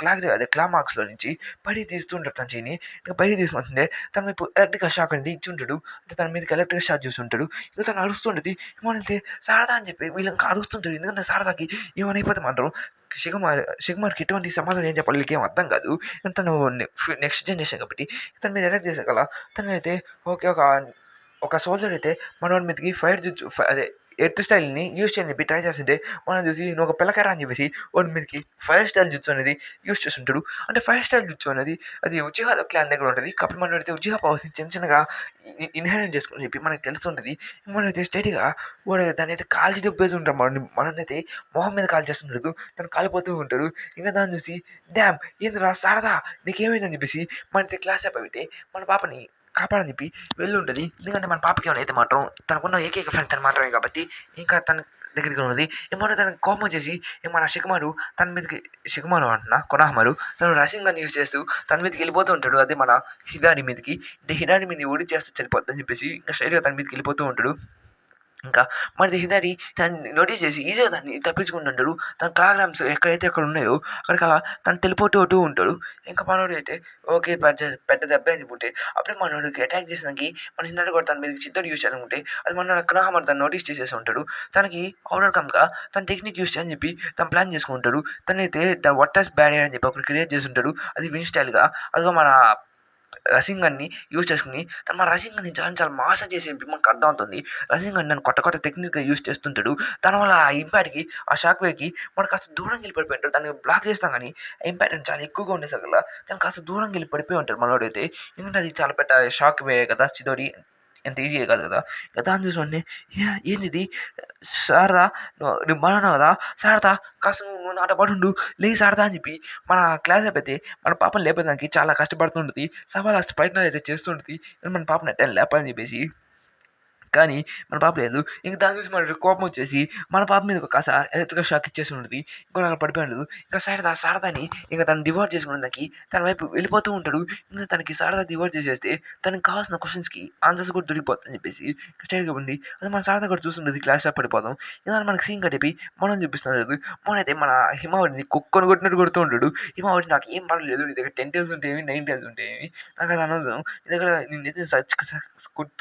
క్లామాక్స్‌లో నుంచి బయటికి తీస్తుంటాడు తన చెయ్యిని. ఇక బయటికి తీసుకొస్తుంటే తన వైపు ఎలక్ట్రికల్ షాక్ అనేది ఇచ్చుంటాడు. అంటే తన మీదకి ఎలక్ట్రికల్ షాక్ చూస్తుంటాడు. ఇక తను అరుస్తుంటది. ఏమనంటే శారద అని చెప్పి వీళ్ళింకా అరుస్తుంటారు. ఎందుకంటే శారదకి ఏమైనా అయిపోతే మాత్రం శిఖమార్‌కి ఎటువంటి సమాధానం ఏం చెప్పాలో వీళ్ళకేం అర్థం కాదు. తను నెక్స్ట్ జనరేషన్ కాబట్టి తన మీద అటాక్ చేసాకల తనైతే ఓకే. ఒక సోల్జర్ అయితే మనోడి మీదకి ఫైర్ అదే ఎర్త్ స్టైల్‌ని యూజ్ చేయని చెప్పి ట్రై చేస్తుంటే మనం చూసి నువ్వు ఒక పిల్లకాయరా అని చెప్పేసి వాడి మీదకి ఫైర్ స్టైల్ జుట్సు అనేది యూజ్ చేస్తుంటాడు. అంటే ఫైర్ స్టైల్ జుట్సు అనేది అది ఉచిహా క్లాన్ దగ్గర ఉంటది. కాబట్టి మనోడైతే ఉచిహా పవర్స్‌ని చిన్న చిన్నగా ఇన్‌హారెంట్ చేసుకోని చెప్పి మనకు తెలుస్తుంటది. మనమైతే స్ట్రెయిట్‌గా వాడు దాన్నయితే కాల్చి దొబ్బేసి ఉంటాం మననైతే మొహం మీద కాల్చేస్తుంటాడు. తను కాలిపోతూ ఉంటాడు. ఇంక దాన్ని చూసి డామ్! ఏందిరా శారదా నీకేమైందని చెప్పేసి మనైతే క్లాస్ అయిపోతే మన పాపని కాపాడని చెప్పి వెళ్ళుంటది. ఎందుకంటే మన పాపకి ఏమైనా అయితే మాత్రం తనకున్న ఏకైక ఫ్రెండ్ తను మాత్రమే కాబట్టి ఇంకా తన దగ్గరికి ఉన్నది. ఏమన్నా తనకి కోపం వచ్చేసి మన తన మీదకి షికుమారు అంటున్నా కొనహమారు తను రసింగని యూజ్ చేస్తూ తన మీదకి వెళ్ళిపోతూ ఉంటాడు. అదే మన హిదారి మీదకి. అంటే హిదారి మీదని ఓడి చేస్తే చనిపోద్దని చెప్పేసి ఇంకా స్ట్రెయిట్‌గా తన మీదకి వెళ్ళిపోతూ ఉంటాడు. ఇంకా మనది హిదారి దాన్ని నోటీస్ చేసి ఈజీగా దాన్ని తప్పించుకుంటుంటాడు. తన కిలోగ్రామ్స్ ఎక్కడైతే అక్కడ ఉన్నాయో అక్కడికి అలా తను టెలిపోర్ట్ అవుతూ ఉంటాడు. ఇంకా మనోడైతే ఓకే. పెద్ద దెబ్బే అనుకుంటే అప్పుడే మనోడికి అటాక్ చేసినానికి మన హిందాడి కూడా తన మీదకి చిత్తూరు యూజ్ చేయాలనుకుంటే అది మన అక్రహమర్ తను నోటీస్ చేసేసి ఉంటాడు. తనకి ఓవర్‌కమ్‌గా తన టెక్నిక్ యూజ్ చేయని చెప్పి తను ప్లాన్ చేసుకుంటాడు. తనైతే ద వట్టస్ బ్యారియర్ అని చెప్పి ఒకటి క్రియేట్ చేసుంటాడు. అది విన్ స్టైల్‌గా అదిగో మన రసింగన్‌ని యూజ్ చేసుకొని తను మన రసింగన్‌ని చాలా చాలా మాసం చేసి మనకు అర్థమవుతుంది. రసింగన్ నన్ను కొత్త టెక్నిక్‌గా యూజ్ చేస్తుంటాడు. దానివల్ల ఆ ఇంపాక్ట్‌కి, ఆ షాక్ వేవ్‌కి వాడు కాస్త దూరంగా వెళ్లి పడిపోయి ఉంటాడు. దాన్ని బ్లాక్ చేసినా గానీ ఆ ఇంపాక్ట్ అనేది చాలా ఎక్కువగా ఉండేసరికల్లా తను కాస్త దూరంగా వెళ్లి పడిపోయి ఉంటాడు మనోడైతే. ఎందుకంటే అది చాలా పెద్ద షాక్ వేవ్ కదా! చిదోరి అంత ఈజీగా కాదు కదా! ఇక దాన్ని చూసి వెంటనే ఏందిది శారదా నువ్వు బాగున్నావు కదా! శారదా కాస్త నువ్వు నాతో పాటుండు. లే శారదా అని చెప్పి మన క్లాస్ అయిపోతే మన పాపని లేపడానికి చాలా కష్టపడుతుంటది. సవాలు ప్రయత్నాలైతే చేస్తుంటది. మన పాపని ఎట్టైనా లేపాలని చెప్పేసి. కానీ మన పాప లేదు. ఇంక దాన్ని చూసి మనకి కోపమొచ్చేసి, మన పాప మీద కాస్త ఎలక్ట్రికల్ షాక్ ఇచ్చేసి ఉంటది. ఇంకోడు అక్కడ పడిపోయి ఉండదు. ఇంకా శారదని ఇంక తను డివోర్స్ చేసుకునేదానికి తన వైపు వెళ్ళిపోతూ ఉంటాడు. ఇంక తనకి శారద డివోర్స్ చేసేస్తే తనకి కావాల్సిన క్వెషన్స్‌కి ఆన్సర్స్ కూడా దొరికిపోతాయని చెప్పేసి స్ట్రెయిట్‌గా ఉంది. అది మన శారద కూడా చూస్తుంటది క్లాస్‌లో పడిపోదాం. ఇలా మనకి సీన్ కట్ అయిపోయి మనం చూపిస్తున్నారు. మనైతే మన హిమవతిని కుక్కని కొట్టినట్టు కొడుతూ ఉంటాడు. హిమవతి నాకు ఏం పర్లేదు నీ దగ్గర 10 టైల్స్ ఉంటే ఏమి, 9 టైల్స్ ఉంటే ఏమి నాకది అనవసరం. నీ దగ్గర నిన్నైతే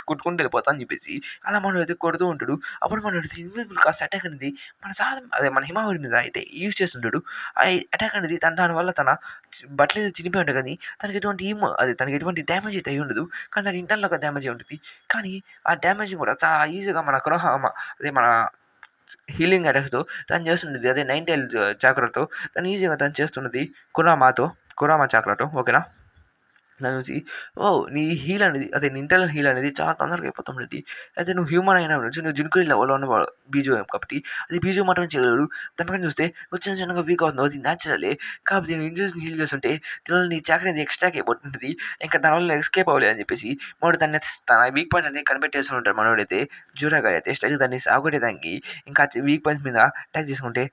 కొట్టుకుంటూ వెళ్ళిపోతా అని చెప్పేసి అలా మనోడైతే కొడుతూ ఉంటాడు. అప్పుడు మనోడైతే ఇన్విజిబుల్ కాస్ట్ అటాక్ అనేది మన హిమావరి మీద అయితే యూజ్ చేస్తుంటాడు. ఆ అటాక్ అనేది దానివల్ల తన బట్టలేదో చినిపోయి ఉంటాయి కానీ తనకి ఎటువంటి డ్యామేజ్ అయితే అయ్యుండదు. కానీ దాని ఇంటర్నల్‌గా డ్యామేజ్ అయ్యి ఉంటది. కానీ ఆ డ్యామేజ్‌ని కూడా చాలా ఈజీగా మన అదే మన హీలింగ్ అటాక్‌తో తను చేస్తుంటది. అదే 9 టైల్ చాక్రాతో తను ఈజీగా చేస్తున్నది కురామా చాక్రాతో ఓకేనా? దాన్ని చూసి ఓహ్! నీ ఇంటర్నల్ హీల్ అనేది చాలా తొందరగా అయిపోతుంటది. అయితే నువ్వు హ్యూమన్ అయినా ఉండొచ్చు. నువ్వు జున్కురి లెవెల్‌లో ఉన్నవాడు బీజు కాబట్టి అది బీజు మాత్రమే చేయగలడు. దాని పక్కన చూస్తే నువ్వు చిన్నగా వీక్ అవుతున్నావు. అది న్యాచురలే. కాకపోతే నువ్వు ఇంజురీస్‌ని హీల్ చేస్తుంటే దానివల్ల నీ చాక్ర అనేది ఎక్స్‌ట్రాక్ట్ అయిపోతుంటది. ఇంకా దానివల్ల ఎస్కేప్ అవ్వలేవు అని చెప్పేసి వాడు తన వీక్ పాయింట్ అనేది కనిపెట్టేసి ఉంటాడు మనోడైతే. జూరాగాడు అయితే స్ట్రెయిట్‌గా దాన్ని సావగొట్టేదానికి ఇంకా వీక్ పాయింట్స్ మీద అటాక్ చేసుకుంటే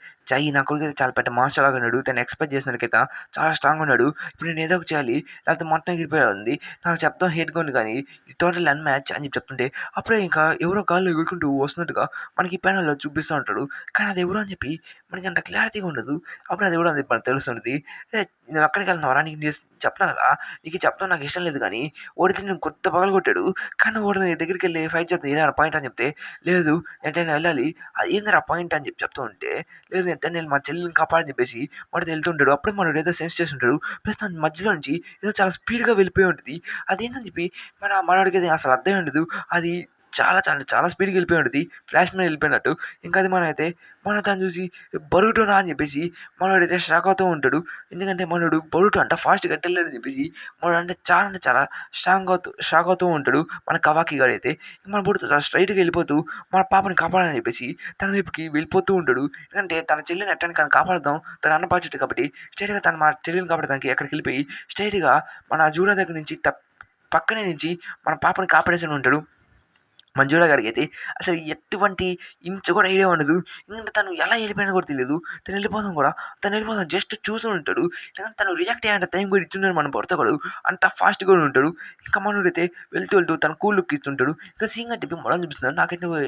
నా కొడుకైతే చాలా పెద్ద మాన్స్టర్ లాగా ఉన్నాడు. తను ఎక్స్‌పెక్ట్ చేసిన దానికైతే చాలా స్ట్రాంగ్‌గా ఉన్నాడు. ఇప్పుడు నేను ఏదో ఒకటి చేయాలి. లేకపోతే మొత్తం ఎగిరిపోయేలా ఉంది. నాకు చెప్తాం హేట్‌గా ఉంది కానీ ఇది టోటల్ అన్‌మ్యాచ్ అని చెప్పి చెప్తుంటే అప్పుడే ఇంకా ఎవరో గాల్లో ఎగురుకుంటూ వస్తున్నట్టుగా మనకి ప్యానెల్‌లో చూపిస్తా ఉంటాడు. కానీ అది ఎవరు అని చెప్పి మనకి అంత క్లారిటీగా ఉండదు. అప్పుడు అది ఎవరు అని చెప్పి మనకు తెలుస్తుంటది. "ఏయ్! నువ్వు ఎక్కడికెళ్తున్నావురా? నీకు చెప్తున్నా కదా! నీకు చెప్పడం నాకు ఇష్టం లేదు గానీ ఓడితే నిన్ను కొత్త పగలగొట్టాడు. కానీ వాడు నీ దగ్గరికెళ్ళి ఫైట్ చేస్తుంది ఇదేనా పాయింట్ అని చెప్తే, లేదు ఎటైనా వెళ్ళాలి. ఏందిరా పాయింట్ అని చెప్పి చెప్తూ ఉంటే, లేదు ఎటైనా ఎళ్ళి మా చెల్లెల్ని కాపాడని చెప్పేసి వాడితో వెళ్తుంటాడు. అప్పుడే మనోడు ఏదో సెన్స్ చేసుంటాడు. ప్లస్ దాని మధ్యలో నుంచి ఏదో చాలా స్పీడ్‌గా వెళ్ళిపోయి ఉంటది. అదేందని చెప్పి మనోడికి అది అసలు అర్థమే ఉండదు. అది చాలా చాలా చాలా స్పీడ్‌గా వెళ్ళిపోయి ఉంటది. ఫ్లాష్ మీద వెళ్ళిపోయినట్టు. ఇంకా అది మనం దాన్ని చూసి బరుటోనా అని చెప్పేసి మనోడైతే షాక్ అవుతూ ఉంటాడు. ఎందుకంటే మనోడు బరుటో అంట ఫాస్ట్‌గా ఎట్టెళ్ళాడని చెప్పేసి మనోడు అంటే చాలా షాక్ అవుతూ ఉంటాడు. మన కవాకి గాడైతే. మన బోరుతో చాలా స్ట్రెయిట్‌గా వెళ్ళిపోతూ మన పాపని కాపాడాలని చెప్పేసి తన వైపుకి వెళ్ళిపోతూ ఉంటాడు. ఎందుకంటే తన చెల్లిని ఎట్టైనా కాపాడదాం. తన అన్న బాధ్యత కాబట్టి స్ట్రెయిట్‌గా తను మా చెల్లిని కాపాడడానికి అక్కడికెళ్ళిపోయి స్ట్రెయిట్‌గా మన జూడా దగ్గర నుంచి పక్కనే నుంచి మన పాపని కాపాడేసని ఉంటాడు. మంజులా గాడికైతే అసలు ఎటువంటి ఇంచు కూడా ఐడియా ఉండదు. ఇంకా తను ఎలా ఎళ్ళిపోయాడో కూడా తెలీదు. తను వెళ్ళిపోతాం జస్ట్ చూసుంటాడు. కానీ తను రియాక్ట్ అయ్యేంత టైం కూడా ఇచ్చుండడు మన భర్తగాడు. అంత ఫాస్ట్‌గా ఉంటాడు. ఇంకా మనోడైతే వెళ్తూ తన కూల్ లుక్ ఇస్తుంటాడు. ఇంకా సీన్ అని చెప్పి మొదలు చూపిస్తున్నాడు.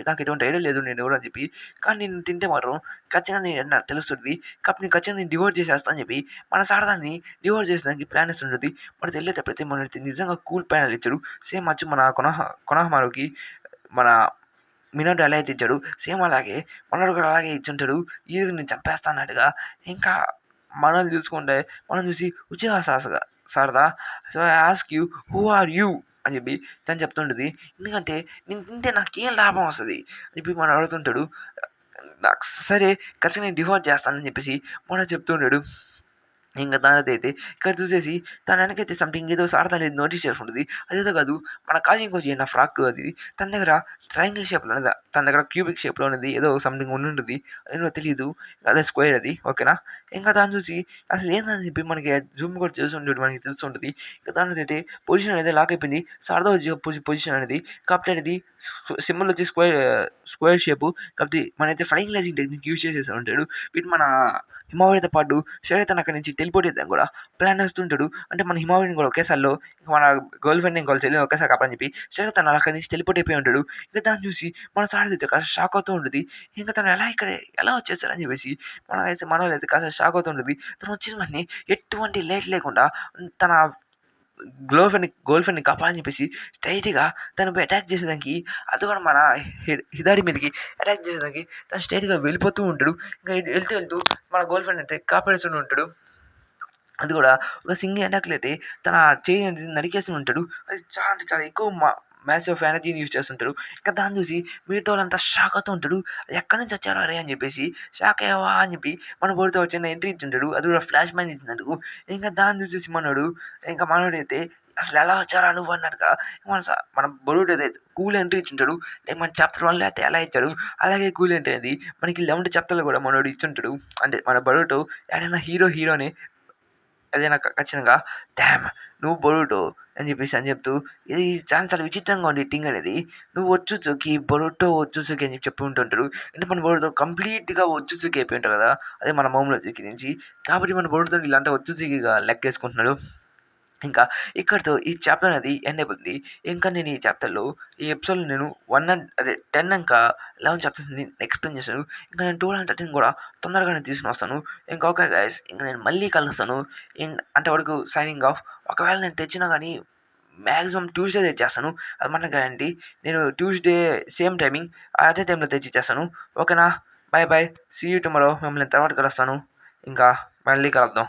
నాకు ఎటువంటి ఐడియా లేదు నేను ఎవరు అని చెప్పి. కానీ నేను తింటే మాత్రం ఖచ్చితంగా నాకు తెలుస్తది. కాబట్టి నేను ఖచ్చితంగా డివోర్స్ చేసేస్తా అని చెప్పి మన శారదాని డివోర్స్ చేసేదానికి ప్లాన్ ఏస్తుంటది. మరి తెల్లేటప్పుడైతే మనోడైతే నిజంగా కూల్ ప్లాన్ ఇచ్చాడు. సేమ్ అచ్చు మన కొనహమారుకి మన మినోడు ఎలా అయితే ఇచ్చాడో సేమ్ అలాగే మనోడు కూడా అలాగే ఇచ్చుంటాడు. ఈజీగా నేను చంపేస్తా అన్నట్టుగా. ఇంకా మనోళ్ళని చూసుకుంటే మనం చూసి Uchiha Sarada so I ask you who are you అని చెప్పి తను చెప్తుంటది. ఎందుకంటే నేను తింటే నాకేం లాభం వస్తది అని చెప్పి మనోడు అడుగుతుంటాడు. నాకు సరే ఖచ్చితంగా నేను డివోర్స్ చేస్తానని చెప్పేసి మనోడు చెప్తుంటాడు. ఇంక దానిదైతే ఇక్కడ చూసేసి తన వెనకైతే సంథింగ్ ఏదో శారద అనేది నోటీస్ చేసుకుంటది. అదేదో కాదు మన కాజిన్ కోచి నా ఫ్రాక్ అది తన దగ్గర ట్రయాంగిల్ షేప్‌లో ఉన్నది. తన దగ్గర క్యూబిక్ షేప్‌లో ఉన్నది. ఏదో సంథింగ్ ఉండుంటది. అదేమో తెలీదు. అదే స్క్వేర్ అది. ఓకేనా. ఇంకా దాన్ని చూసి అసలు ఏందని చెప్పి మనకి జూమ్ కూడా చేసుంటాడు. మనకి తెలుస్తుంటది. ఇంక దానిదైతే పొజిషన్ అనేది లాక్ అయిపోయింది. శారద పొజిషన్ అనేది కాకపోతే అనేది సింబల్ వచ్చి స్క్వేర్ షేపు. కాకపోతే మనైతే ఫ్లయింగ్ లెజింగ్ టెక్నిక్ యూజ్ చేసేసి ఉంటాడు. వీటి మన హిమవారితో పాటు శరత్ అక్కడి నుంచి టెలిపోర్ట్ చేద్దాం కూడా ప్లాన్ వేస్తుంటాడు. అంటే మన హిమవారిని కూడా ఒకేసారిలో మన గర్ల్ ఫ్రెండ్‌ని ఇంకో చెల్లిని ఒకేసారి కాపాడని చెప్పి శరత్ అన్న అక్కడి నుంచి టెలిపోర్ట్ అయిపోయి ఉంటాడు. ఇక దాన్ని చూసి మన సారథి కాస్త షాక్ అవుతూ ఉంటది. ఇంకా తను ఎలా వచ్చేసాడని చెప్పేసి మనోళ్ళైతే కాస్త షాక్ అవుతూ ఉంటది. తను వచ్చిన వెంటనే ఎటువంటి లేట్ లేకుండా తన గర్ల్ ఫ్రెండ్‌ని కాపాడని చెప్పేసి స్ట్రెయిట్‌గా తనపై అటాక్ చేసేదానికి అది కూడా మన హిదారి మీదకి అటాక్ చేసేదానికి తను స్ట్రెయిట్‌గా వెళ్ళిపోతూ ఉంటాడు. ఇంకా వెళ్తూ మన గర్ల్ ఫ్రెండ్ అయితే కాపాడేస్తూనే ఉంటాడు. అది కూడా ఒక సింగిల్ అటాక్‌లో అయితే తన చెయ్యి అనేది నరికేస్తూ ఉంటాడు. అది చాలా అంటే చాలా ఎక్కువ మ్యాసివ్ ఆఫ్ ఎనర్జీని యూజ్ చేస్తుంటాడు. ఇంకా దాన్ని చూసి మిగతా వాళ్ళంతా షాక్ అవుతూ ఉంటారు. ఎక్కడి నుంచి వచ్చారు అరే అని చెప్పేసి షాక్ అయ్యావా అని చెప్పి మన బోడితో ఒక చిన్న ఎంట్రీ ఇచ్చుంటాడు. అది కూడా ఫ్లాష్ మ్యాన్ ఇచ్చినందుకు. ఇంకా దాన్ని చూసేసి మనోడైతే అసలు ఎలా వచ్చారా నువ్వు అన్నట్టుగా మన బరువుడు అయితే కూల్ ఎంట్రీ ఇచ్చుంటాడు. లైక్ మన చాప్టర్ 1లో అయితే ఎలా ఇచ్చాడు అలాగే కూల్ ఎంట్రీ అనేది మనకి 11th చాప్టర్‌లో కూడా మనోడు ఇచ్చుంటాడు. అంటే మన బరువుతో ఎవరైనా హీరోని అదేనా ఖచ్చితంగా డామ్ నువ్వు బొరుటో అని చెప్తూ ఇది చాలా విచిత్రంగా ఉంది థింగ్ అనేది. నువ్వు ఒత్సుట్సుకి బొరుటో ఒత్సుట్సుకి అని చెప్పి చెప్పుకుంటుంటారు. అంటే మన బొరుటో కంప్లీట్‌గా ఒత్సుట్సుకి అయిపోయి ఉంటారు కదా! అదే మన మోమోలోజికి నుంచి. కాబట్టి మన బొరుటోని వీళ్ళంతా ఒత్సుట్సుకిగా లెక్కేసుకుంటున్నారు. ఇంకా ఇక్కడితో ఈ చాప్టర్ అనేది ఎండ్ అయిపోతుంది. ఇంకా నేను ఈ చాప్టర్‌లో ఈ ఎపిసోడ్‌లో నేను 10 ఇంకా 11 చాప్టర్స్‌ని ఎక్స్‌ప్లెయిన్ చేశాను. ఇంకా నేను 12 అండ్ 13 కూడా తొందరగానే తీసుకొనొస్తాను. ఇంకా ఓకే గైస్ ఇంక నేను మళ్ళీ కలుస్తాను. అంతవరకు సైనింగ్ ఆఫ్. ఒకవేళ నేను తెచ్చినా గానీ మాక్సిమం ట్యూస్‌డే తెచ్చేస్తాను. అది మాత్రం గ్యారంటీ. నేను ట్యూస్‌డే సేమ్ టైమింగ్ అదే టైంలో తెచ్చిచ్చేస్తాను. ఓకేనా? బై. See you tomorrow. మిమ్మల్ని తర్వాత కలుస్తాను. ఇంకా మళ్ళీ కలుద్దాం.